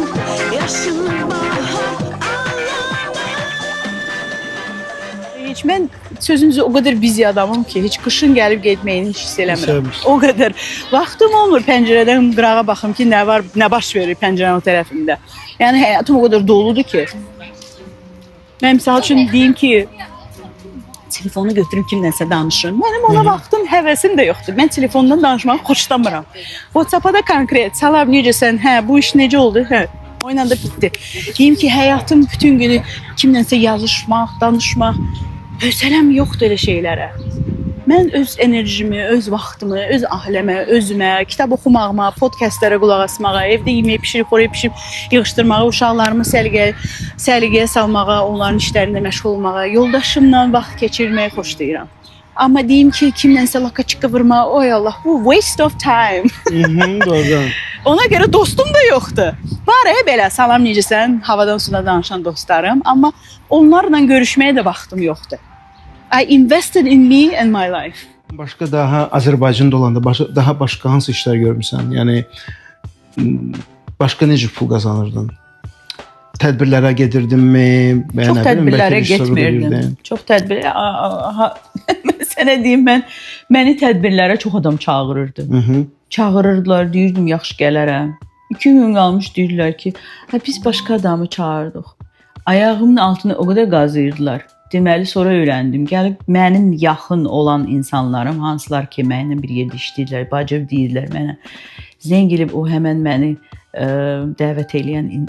Yaşımı bahar ağladım. Heç mən sözünüzü o qədər bizi adamım ki, heç qışın gəlib getməyini heç hiss eləmirəm. Sevmişdim. O qədər. Vaxtım olmur pəncərədən qırağa baxım ki, nə var, nə baş verir pəncərənin o tərəfində. Yəni həyatım o qədər doludur ki. Mən misal üçün deyim ki, telefonu götürüm kimdənsə danışım. Mənim ona vaxtım, həvəsim də yoxdur. Mən telefondan danışmağı xoşlamıram. WhatsApp-a da konkret, salam necəsən? Hə, bu iş necə oldu? Hə. O ilə də bitdi. Deyim ki, həyatım bütün günü kimdənsə yazışmaq, danışmaq, hövsələm yoxdur elə şeylərə. Mən öz enerjimi, öz vaxtımı, öz ailəmə, özümə, kitab oxumağıma, podkastlara qulaq asmağa, evdə yemək bişirib, xörək bişirib yığışdırmağa, uşaqlarımı səliqəyə salmağa, onların işlərində məşğul olmağa, yoldaşımla vaxt keçirməyi xoşlayıram. Amma deyim ki, kimdənsə lakaçıqqa vurma, oy Allah, bu waste of time. Doğrudan. Ona görə dostum da yoxdur. Var belə, salam necəsən, havadan suda danışan dostlarım, amma onlarla görüşməyə də vaxtım yoxdur. I invested in me and my life. Başqa daha Azərbaycanda olanda daha başqa hansı işlər görmüsən? Yəni başqa necə pul qazanırdın? Tədbirlərə gedirdinmi? Çox tədbirlərə getmirdim. Çox tədbir. Sənə deyim, məni tədbirlərə çox adam çağırırdı. Çağırırdılar, deyirdim yaxşı gələrəm. 2 gün qalmış deyirlər ki, biz başqa adamı çağırdıq. Ayağımın altını o qədər qazıyırdılar. Deməli sonra öyrəndim. Gəlib mənim yaxın olan insanlarım, hansılar ki, mənimlə bir yerdə işləyirlər, bacım deyirlər mənə. Zəng edib o həmən məni dəvət edən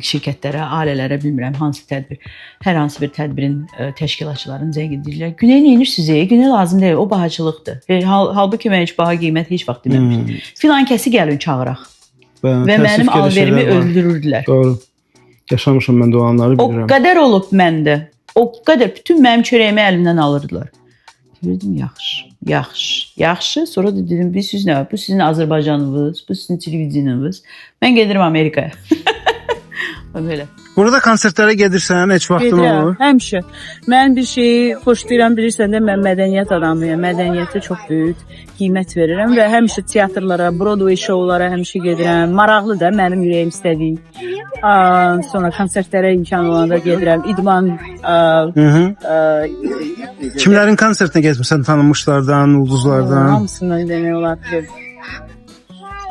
şirkətlərə, ailələrə, bilmirəm hansı tədbir, hər hansı bir tədbirin təşkilatçılarını zəng edirlər. Güney nə edirsiniz? Güney lazım deyil, o bahacılıqdır. Halbuki mən heç baha qiymət heç vaxt deməmişdim. Filan kəsi gəlin çağıraq. Və mənim alverimi öldürürdülər. Doğru. Yaşamışam mən də o anları bilirəm. O qədər olub məndə. O qədər bütün mənim çörəyimi əlimdən alırdılar. Dedim yaxşı. Sonra da dedim siz nə? Bu sizin Azərbaycanınız, bu sizin televiziyanınız. Mən gedirəm Amerikaya. Belə. Burada konsertlərə gedirsən, heç vaxtın olur? Həmişə. Mən bir şeyi xoşlayıram, bilirsən də mən mədəniyyət adamıyam. Mədəniyyətə çox böyük qiymət verirəm və həmişə teatrlara, Broadway şoulara həmişə gedirəm. Maraqlıdır, mənim ürəyim istədiyi. Sonra konsertlərə imkan olanda gedirəm. İdman Kimlərin konsertinə getmisən? Tanınmışlardan, ulduzlardan? hamısından demək olar ki.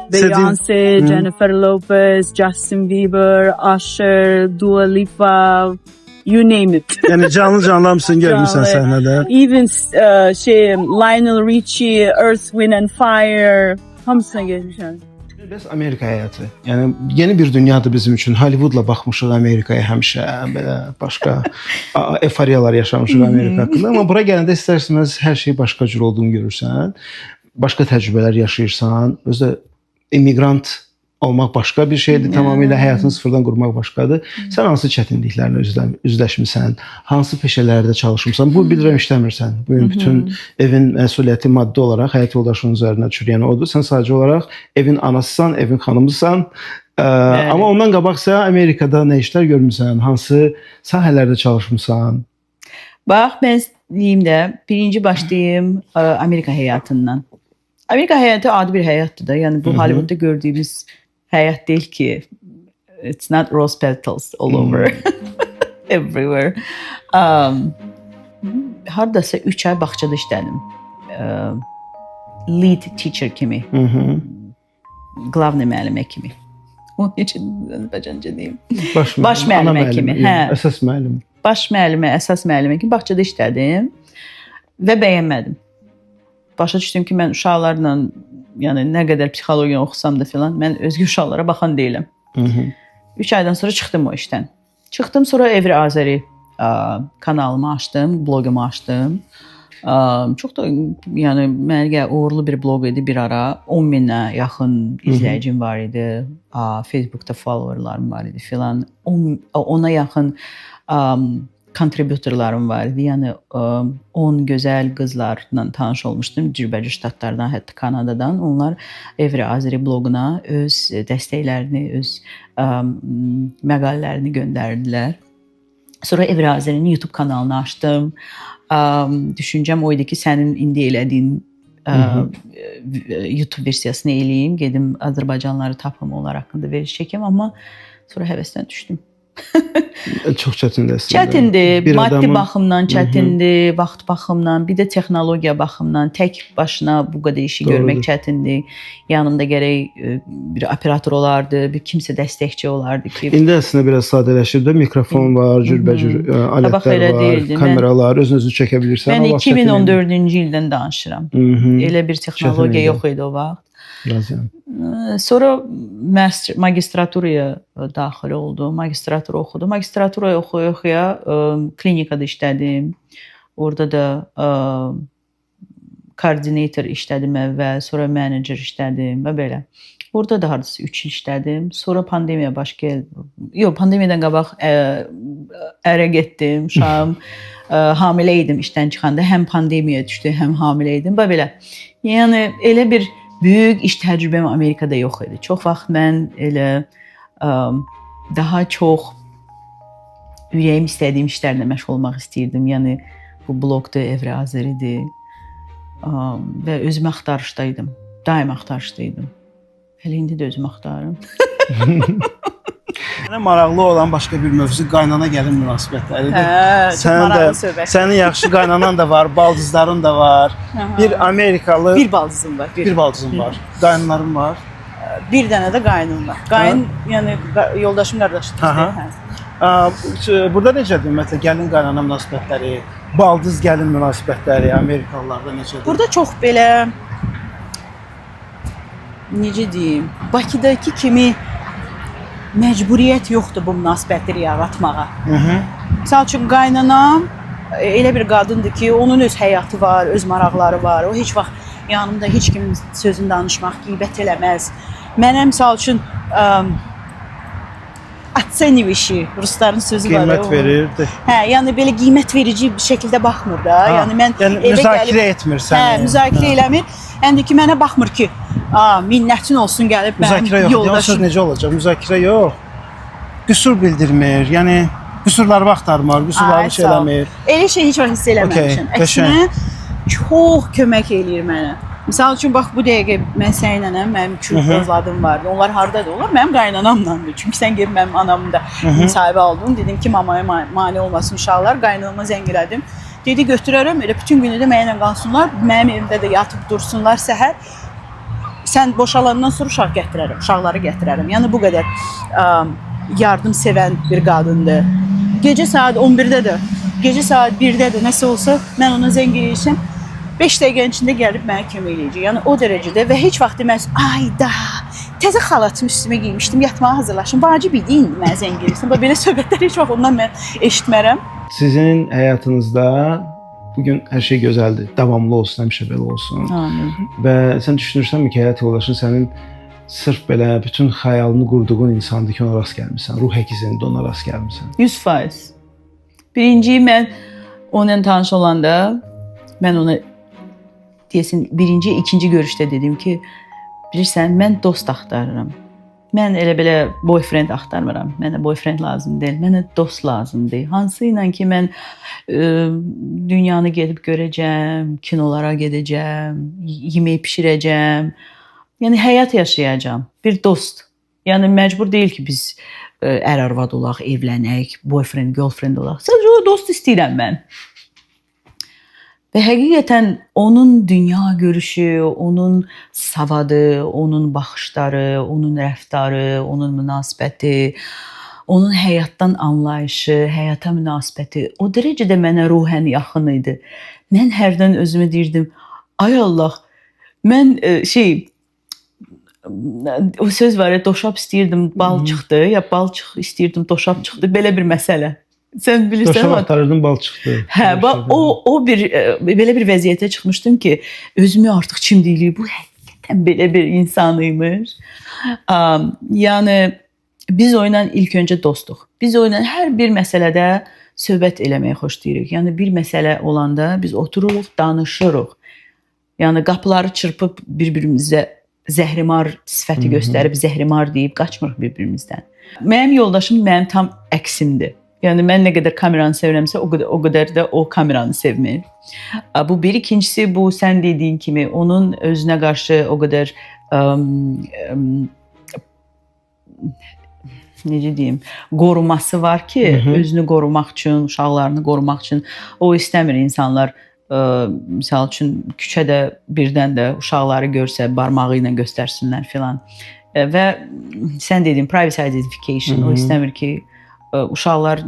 Beyoncé, Jennifer Lopez, Justin Bieber, Usher, Dua Lipa, you name it. Yəni canlı hamısını görmüsən səhnədə. Even Lionel Richie, Earth, Wind and Fire, hamısına getmişəm. Bəs Amerika həyatı. Yəni yeni bir dünyadır bizim üçün. Hollywoodla baxmışıq Amerikaya həmişə, belə başqa eforiyalar yaşamışıq Amerika haqqında. Amma bura gələndə istərsiniz hər şey başqa cür olduğunu görürsən. Başqa təcrübələr yaşayırsan. Özdə immigrant olmaq başqa bir şeydir, tamamilə həyatını sıfırdan qurmaq başqadır. Sən hansı çətinliklərlə üzləşmisən? Hansı peşələrdə çalışmısan? Bu bilirəm işləmirsən. Bu gün bütün evin məsuliyyəti maddi olaraq həyat yoldaşının üzərinə düşür. Yəni odur, sən sadəcə olaraq evin anasısan, evin xanımısan. Amma ondan qabaqsa Amerikada nə işlər görmüsən? Hansı sahələrdə çalışmısan? Bax, mən deyim də, birinci başlayayım Amerika həyatından. Amerika həyatı adi bir həyatdır da. Yəni bu Hollywoodda gördüyümüz həyat deyil ki. It's not rose petals all over. Everywhere. Hardasa 3 ay bağçada işlədim. Lead teacher kimi. Glavne müəllimə kimi. Onun üçün Azərbaycanca deyim. Baş müəllimə kimi. Əsas müəllim. Baş müəllimə, əsas müəllimə kimi bağçada işlədim və bəyənmədim. Başa düşdüm ki, mən uşaqlarla yəni nə qədər psixologiya oxusam da filan, mən özgə uşaqlara baxan deyiləm. 3 aydan sonra çıxdım o işdən. Çıxdım, sonra Evri Azəri kanalımı açdım, bloqumu açdım. Çox da yəni mənə uğurlu bir bloq idi bir ara. 10 minə yaxın izləyicim var idi. Facebookda followerlarım var idi filan. Ona yaxın kontributorlarım var idi. Yəni 10 gözəl qızlarla tanış olmuşdum cürbəcür ştatlardan, hətta Kanadadan. Onlar Evri Azəri bloquna öz dəstəklərini, öz məqalələrini göndərdilər. Sonra Evri Azəri'nin YouTube kanalını açdım. Düşüncəm o idi ki, sənin indi elədiyin YouTube versiyasını eləyim, gedim Azərbaycanlıları tapım, onlar haqqında veriş çəkəm, amma sonra həvəsdən düşdüm. Çox çətindir əslində. Çətindir, maddi baxımdan çətindir, vaxt baxımdan, bir də texnologiya baxımdan tək başına bu qədər işi görmək çətindir. Yanımda gərək bir operator olardı, bir kimsə dəstəkçi olardı ki. İndi əslində biraz sadələşib də, mikrofon var, cürbəcür alətlər var, kameralar, özünüzü çəkə bilirsən. Mən 2014-cü ildən danışıram. Elə bir texnologiya yox idi o vaxt. Sonra magistraturaya daxil oldum, magistratura oxudum. Magistratura oxuya klinikada işlədim. Orada da koordinator işlədim əvvəl, sonra menecer işlədim və belə. Orada da hardasa 3 il işlədim. Sonra pandemiya baş gəldi. Yox, pandemiyadan qabaq ərə getdim, uşağım hamilə idim işdən çıxanda. Həm pandemiya düşdü, həm hamilə idim və belə. Yəni elə bir böyük iş təcrübəm Amerikada yox idi. Çox vaxt mən elə daha çox ürəyim istədiyim işlərlə məşğul olmaq istəyirdim. Yəni bu bloqda Evri Azəri'dir və özümü axtarışdaydım. Daim axtarışdaydım. Hələ indi də özümü axtarırım. Mənə maraqlı olan başqa bir mövzu qaynana gəlin münasibətləridir. Sənin yaxşı qaynanan da var, baldızların da var. Bir Amerikalı... Bir baldızım var. Bir baldızım var. Qaynanların var. Bir dənə də qaynım var. Qayn, yəni yoldaşım, qardaşım. Burada necədir ümumiyyətlə gəlin qaynana münasibətləri, baldız gəlin münasibətləri Amerikalılarda necədir? Burada çox belə, necə deyim, Bakıdakı kimi məcburiyyət yoxdur bu münasibətləri yaratmağa. Məsəl üçün qaynanam elə bir qadındır ki, onun öz həyatı var, öz maraqları var. O heç vaxt yanımda heç kimin sözünü danışmaq, qeybət eləməz. Mənə məsəl üçün ocenivişi, rusların sözü var. Qiymət verirdi. Hə, yəni belə qiymət verici bir şəkildə baxmır da. Yəni mən müzakirə etmir səni. Hə, müzakirə eləmir. Həm də ki mənə baxmır ki, minnətin olsun gəlib mənim yoldaşım. Necə olacaq? Müzakirə yox. Qüsur bildirmir. Yəni qüsurları axtarmır, qüsurları şey eləmir. Elə şey heç vaxt hiss eləməmişəm. Əksinə çox kömək eləyir mənə. Məsəl üçün bax bu dəqiqə mən səninlənəm, mənim 2 övladım vardı. Onlar hardadır? Onlar mənim qaynanamlandır. Çünki sən gedib mənim anamın da müsahibə oldun. Dedim ki, mamaya mane olmasın uşaqlar. Qaynanama zəng elədim. Dedi götürərəm, elə bütün günü də mənimlə qalsınlar. Mənim evimdə də yatıb dursunlar səhər. Sən boşalandan sonra uşaq gətirərəm, uşaqları gətirərəm. Yəni bu qədər yardım sevən bir qadındır. Gecə saat 11-də də, gecə saat 1-də də nəsə olsa mən ona zəng eləyəcəm. 5 dəqiqənin içində gəlib mənə kömək eləyəcək. Yəni o dərəcədə və heç vaxt deməz, ayda təzə xalatımı üstümə giymişdim, yatmağa hazırlaşım. Vacib idi indi mənə zəng eləyirsən. Belə söhbətlər heç vaxt ondan mən eşitmərəm. Sizin həyatınızda bugün hər şey gözəldir. Davamlı olsun, həmişə belə olsun. Amin. Və sən düşünürsənmi ki, həyat yoldaşın sənin sırf belə bütün xəyalını qurduğun insandır ki, ona rast gəlmisən. Ruh əkizində ona rast gəlmisən. 100%. Birinci mən onunla tanış olanda mən ona deyəsin birinci, ikinci görüşdə dedim ki, bilirsən, mən dost axtarıram. Mən elə belə boyfriend axtarmıram. Mənə boyfriend lazım deyil. Mənə dost lazımdır. Hansı ilə ki mən dünyanı gedib görəcəm, kinolara gedəcəm, yemək bişirəcəm. Yəni həyat yaşayacağam. Bir dost. Yəni məcbur deyil ki biz ər-arvad olaq, evlənək, boyfriend, girlfriend olaq. Sadəcə o dost istəyirəm mən. Və həqiqətən onun dünya görüşü, onun savadı, onun baxışları, onun rəftarı, onun münasibəti, onun həyatdan anlayışı, həyata münasibəti o dərəcədə mənə ruhən yaxın idi. Mən hərdən özümə deyirdim, ay Allah, mən o söz var ya, doşab istəyirdim, bal çıxdı, ya bal istəyirdim, doşab çıxdı. Belə bir məsələ. Sən bilirsən Doşab ama axtarırdım, bal çıxdı. hə, bax o bir belə bir vəziyyətə çıxmışdım ki, özümü artıq çimdikliyim. Bu həqiqətən belə bir insan imiş. Yəni biz onunla ilk öncə dostuq. Biz onunla hər bir məsələdə söhbət eləməyi xoşlayırıq. Yəni bir məsələ olanda biz otururuq, danışırıq. Yəni qapıları çırpıb bir-birimizə zəhrimar sifəti göstərib, zəhrimar deyib qaçmırıq bir-birimizdən. Mənim yoldaşım mənim tam əksimdir. Yəni mən nə qədər kameranı sevirəmsə, o qədər də o kameranı sevmir. Bu bir. İkincisi, bu sən dediyin kimi onun özünə qarşı o qədər necə deyim, qoruması var ki, özünü qorumaq üçün, uşaqlarını qorumaq üçün o istəmir insanlar misal üçün küçədə birdən də uşaqları görsə barmağı ilə göstərsinlər filan. Və sən dediyin privacy identification, o istəmir ki, uşaqlar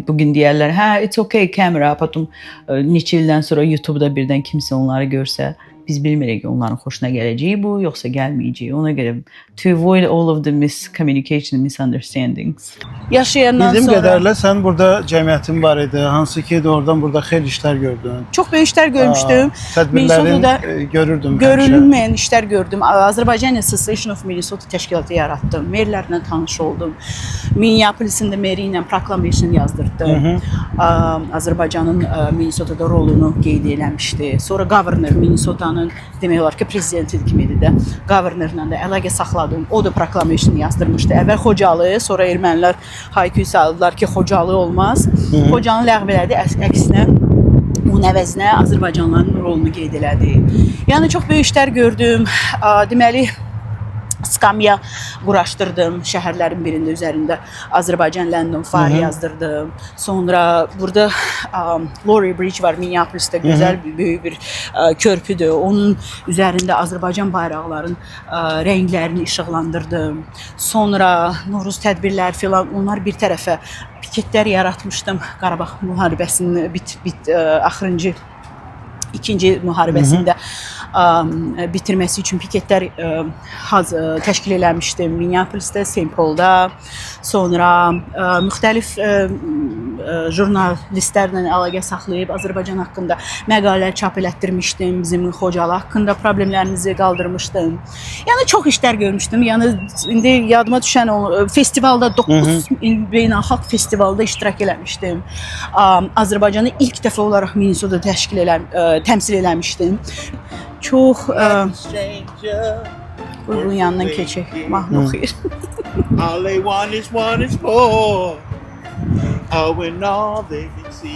bugün deyərlər, hə, it's okay kamera, potom neçə ildən sonra YouTube-da birdən kimsə onları görsə, biz bilmirik ki, onların xoşuna gələcəyi bu, yoxsa gəlməyəcəyi. Ona görə to avoid all of the miscommunication and misunderstandings. Yaşayandan Bildiyim sonra qədərlə sən burada cəmiyyətin var idi. Hansı ki, oradan burada xeyli işlər gördün. çox böyük işlər görmüşdüm. Tədbirlərin Minnesota'da görürdüm. Görünməyən işlər gördüm. Azərbaycan Association of Minnesota təşkilatı yaratdım. Merlərlə tanış oldum. Minneapolis-in də meri ilə proclamation yazdırdım. Azərbaycanın Minnesota'da rolunu qeyd eləmişdi. Sonra governor Minnesota'nın demək olar ki, prezidenti kimidir də. Governorla da əlaqə saxladım. O da proclamation yazdırmışdı. Əvvəl Xocalı, sonra ermənilər hayküy saldılar ki, Xocalı olmaz. Xocanı ləğv elədi, əksinə bunun əvəzinə Azərbaycanlıların rolunu qeyd elədi. Yəni çox böyük işlər gördüm. Deməli skamya quraşdırdım şəhərlərin birində üzərində Azərbaycan Land on Fire yazdırdım. Sonra burada Lowry Bridge var Minneapolis'te, gözəl böyük bir körpüdür. Onun üzərində Azərbaycan bayraqlarının rənglərini işıqlandırdım. Sonra Noruz tədbirlər filan, onlar bir tərəfə piketlər yaratmışdım. Qarabağ müharibəsinin axırıncı İkinci müharibəsində bitirməsi üçün piketlər təşkil eləmişdim Minneapolis'te, St. Paul'da. Sonra müxtəlif jurnalistlərlə əlaqə saxlayıb Azərbaycan haqqında məqalələr çap elətdirmişdim. Bizim Xocalı haqqında problemlərimizi qaldırmışdım. Yəni çox işlər görmüşdüm. Yəni indi yadıma düşən o festivalda 9 beynəlxalq festivalda iştirak eləmişdim. Azərbaycanı ilk dəfə olaraq Minnesota təmsil eləmişdim. Çox bunun yanından keçək. Mahnı oxuyur. All they want is more. Oh, when all they can see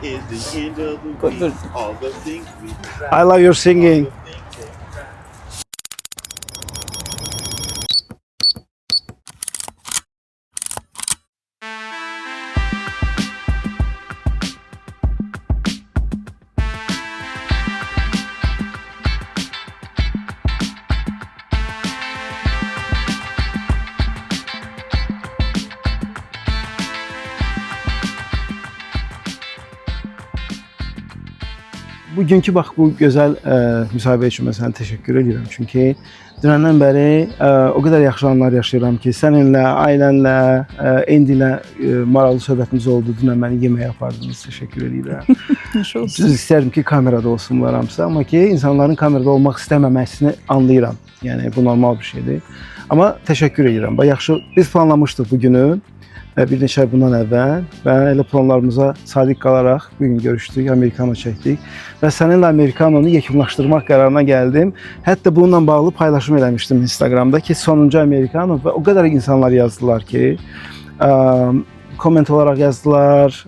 is the end of the week. All the things we try. I love your singing. Bugünkü bax bu gözəl müsahibə üçün mən sənə təşəkkür edirəm. Çünki dünəndən bəri o qədər yaxşı anlar yaşayıram ki, səninlə, ailənlə, Endi ilə maraqlı söhbətimiz oldu. Dünən məni yeməyə apardınız. Təşəkkür edirəm. Düz istərdim ki, kamerada olsunlar hamısı, amma ki, insanların kamerada olmaq istəməməsini anlayıram. Yəni bu normal bir şeydir. Amma təşəkkür edirəm. Bax yaxşı, biz planlamışdıq bu günü. Bir neçə ay bundan əvvəl və elə planlarımıza sadiq qalaraq bugün görüşdük, Amerikano çəkdik və səninlə Amerikanonu yekunlaşdırmaq qərarına gəldim. Hətta bununla bağlı paylaşım eləmişdim Instagramda ki, sonuncu Amerikano və o qədər insanlar yazdılar ki, komment olaraq yazdılar,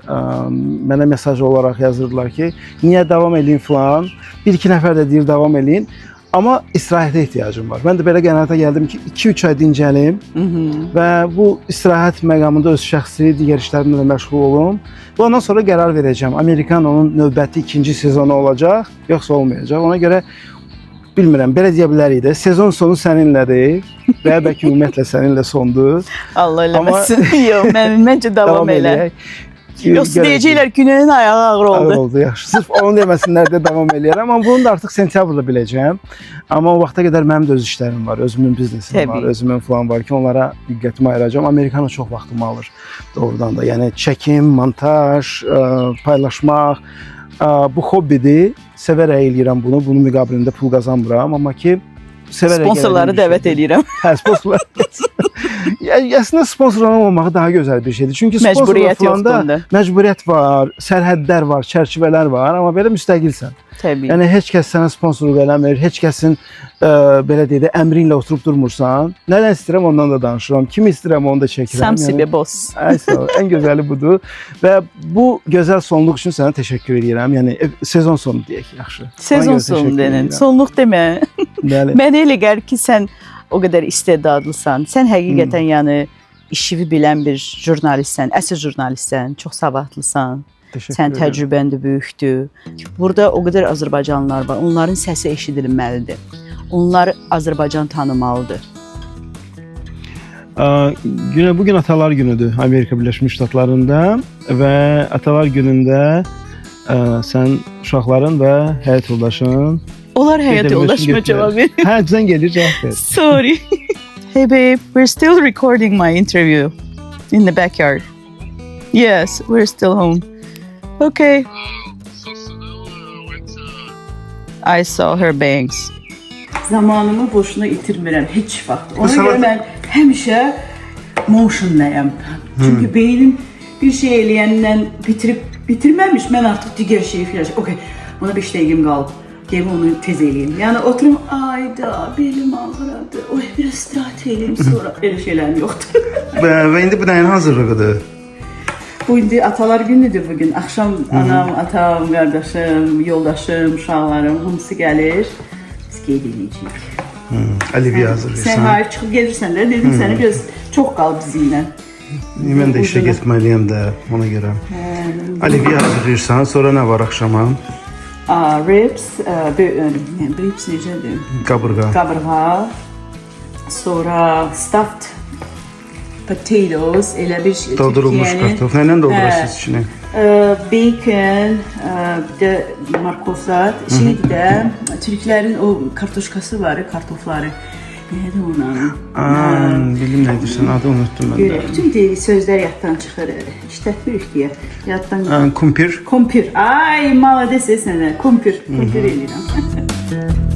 mənə mesaj olaraq yazırdılar ki, niyə davam eləyin falan, bir-iki nəfər də deyir davam eləyin. Amma istirahətə ehtiyacım var. Mən də belə qənaətə gəldim ki, 2-3 ay dincəlim və bu istirahət məqamında öz şəxsi digər işlərimlə də məşğul olum. Və ondan sonra qərar verəcəm. Amerikanonun növbəti ikinci sezonu olacaq, yoxsa olmayacaq. Ona görə bilmirəm, belə deyə bilərik də. Sezon sonu səninlədir və ya bəlkə ümumiyyətlə səninlə sondur. Allah eləməsin. Yox, məncə davam elə. Yoxsa deyəcəklər günənin ayağı ağır Ağır oldu. oldu, yaxşı. Sırf onu deməsinlər deyə davam eləyərəm. Amma bunu da artıq sentyabrda biləcəm. Amma o vaxta qədər mənim də öz işlərim var, özümün biznesim Təbii. var, özümün falan var ki, onlara diqqətimi ayıracağam. Amerikana çox vaxtımı alır doğrudan da. Yəni çəkim, montaj, paylaşmaq, bu hobbidir. Sevərək eləyirəm bunu. Bunun müqabilində pul qazanmıram, amma ki sevərək Sponsorları elədiyim bir dəvət şeydir. edirəm. Hə, sponsorlar. Yəni əslində sponsorların olmağı daha gözəl bir şeydir. Çünki sponsorlar Məcburiyyət falan da yoxdur onda. məcburiyyət var, sərhədlər var, çərçivələr var, amma belə müstəqilsən. Təbii. Yəni heç kəs sənə sponsorluq eləmir, heç kəsin belə deyək də əmri ilə oturub durmursan. Nədən istəyirəm ondan da danışıram. Kimi istəyirəm onu da çəkirəm. Sam себе boss. Ən gözəli budur və bu gözəl sonluq üçün sənə təşəkkür edirəm. Yəni sezon sonu deyək, yaxşı. Sezon sonu denin. Sonluq demə. Bəli. Mənə elə gəlir ki, sən o qədər istedadlısan. Sən həqiqətən yəni işini bilən bir jurnalistsən, əsl jurnalistsən, çox savadlısan. Təşəkkür Sən edirəm. təcrübən də böyükdür. Burada o qədər azərbaycanlılar var. Onların səsi eşidilməlidir. Onlar Azərbaycan tanımalıdır. Bu gün Atalar Günüdür Amerika Birləşmiş Ştatlarında və Atalar Günündə sən uşaqların və həyat yoldaşın Onlar həyat yoldaşıma cavab verir. Hə, sən gəlir cavab ver. Sorry. Hey babe, we're still recording my interview in the backyard. Yes, we're still home. Okay. I saw her bangs. Zamanımı boşuna itirmirəm heç vaxt. Ona görə mən həmişə motiondayam. Çünki beynim bir şey eləyəndən bitirməmiş, mən artıq digər şeyi fikirləşirəm. Okay, buna 5 dəqiqəm qalıb. Deyim onu tez eləyim. Yəni oturum, ayda belim ağrıdı. Oy, biraz istirahat eləyim sonra. Elə şeylərim yoxdur. Və indi bu nəyin hazırlığıdır? Bu indi Atalar Günüdür bugün. Axşam anam, atam, qardaşım, yoldaşım, uşaqlarım hamısı gəlir. Biz qeyd edəcəyik. Aliviya Sən hazırlayırsan. hayır çıxıb gedirsən də, dedim sənə biraz çox qal bizimlə. Mən də işə getməliyəm də ona görə. Aliviya hazırlayırsan, sonra nə var axşama? Ribs, ribs necədir? Qabırğa. Qabırğa, sonra stuffed potatoes, elə bir şey. Doldurulmuş kartof. Nəylə doldurursunuz içini? Bacon, bir də markosat, şeydir də, Türklərin o kartoşkası var, kartofları. Nədir onun? Bildim nə edirsən, adı unutdum mən də. Görək, bütün sözlər yaddan çıxır. İşlətmirik deyə, yaddan. Kumpir. Kumpir. Ay, malades sənə. Kumpir eləyirəm.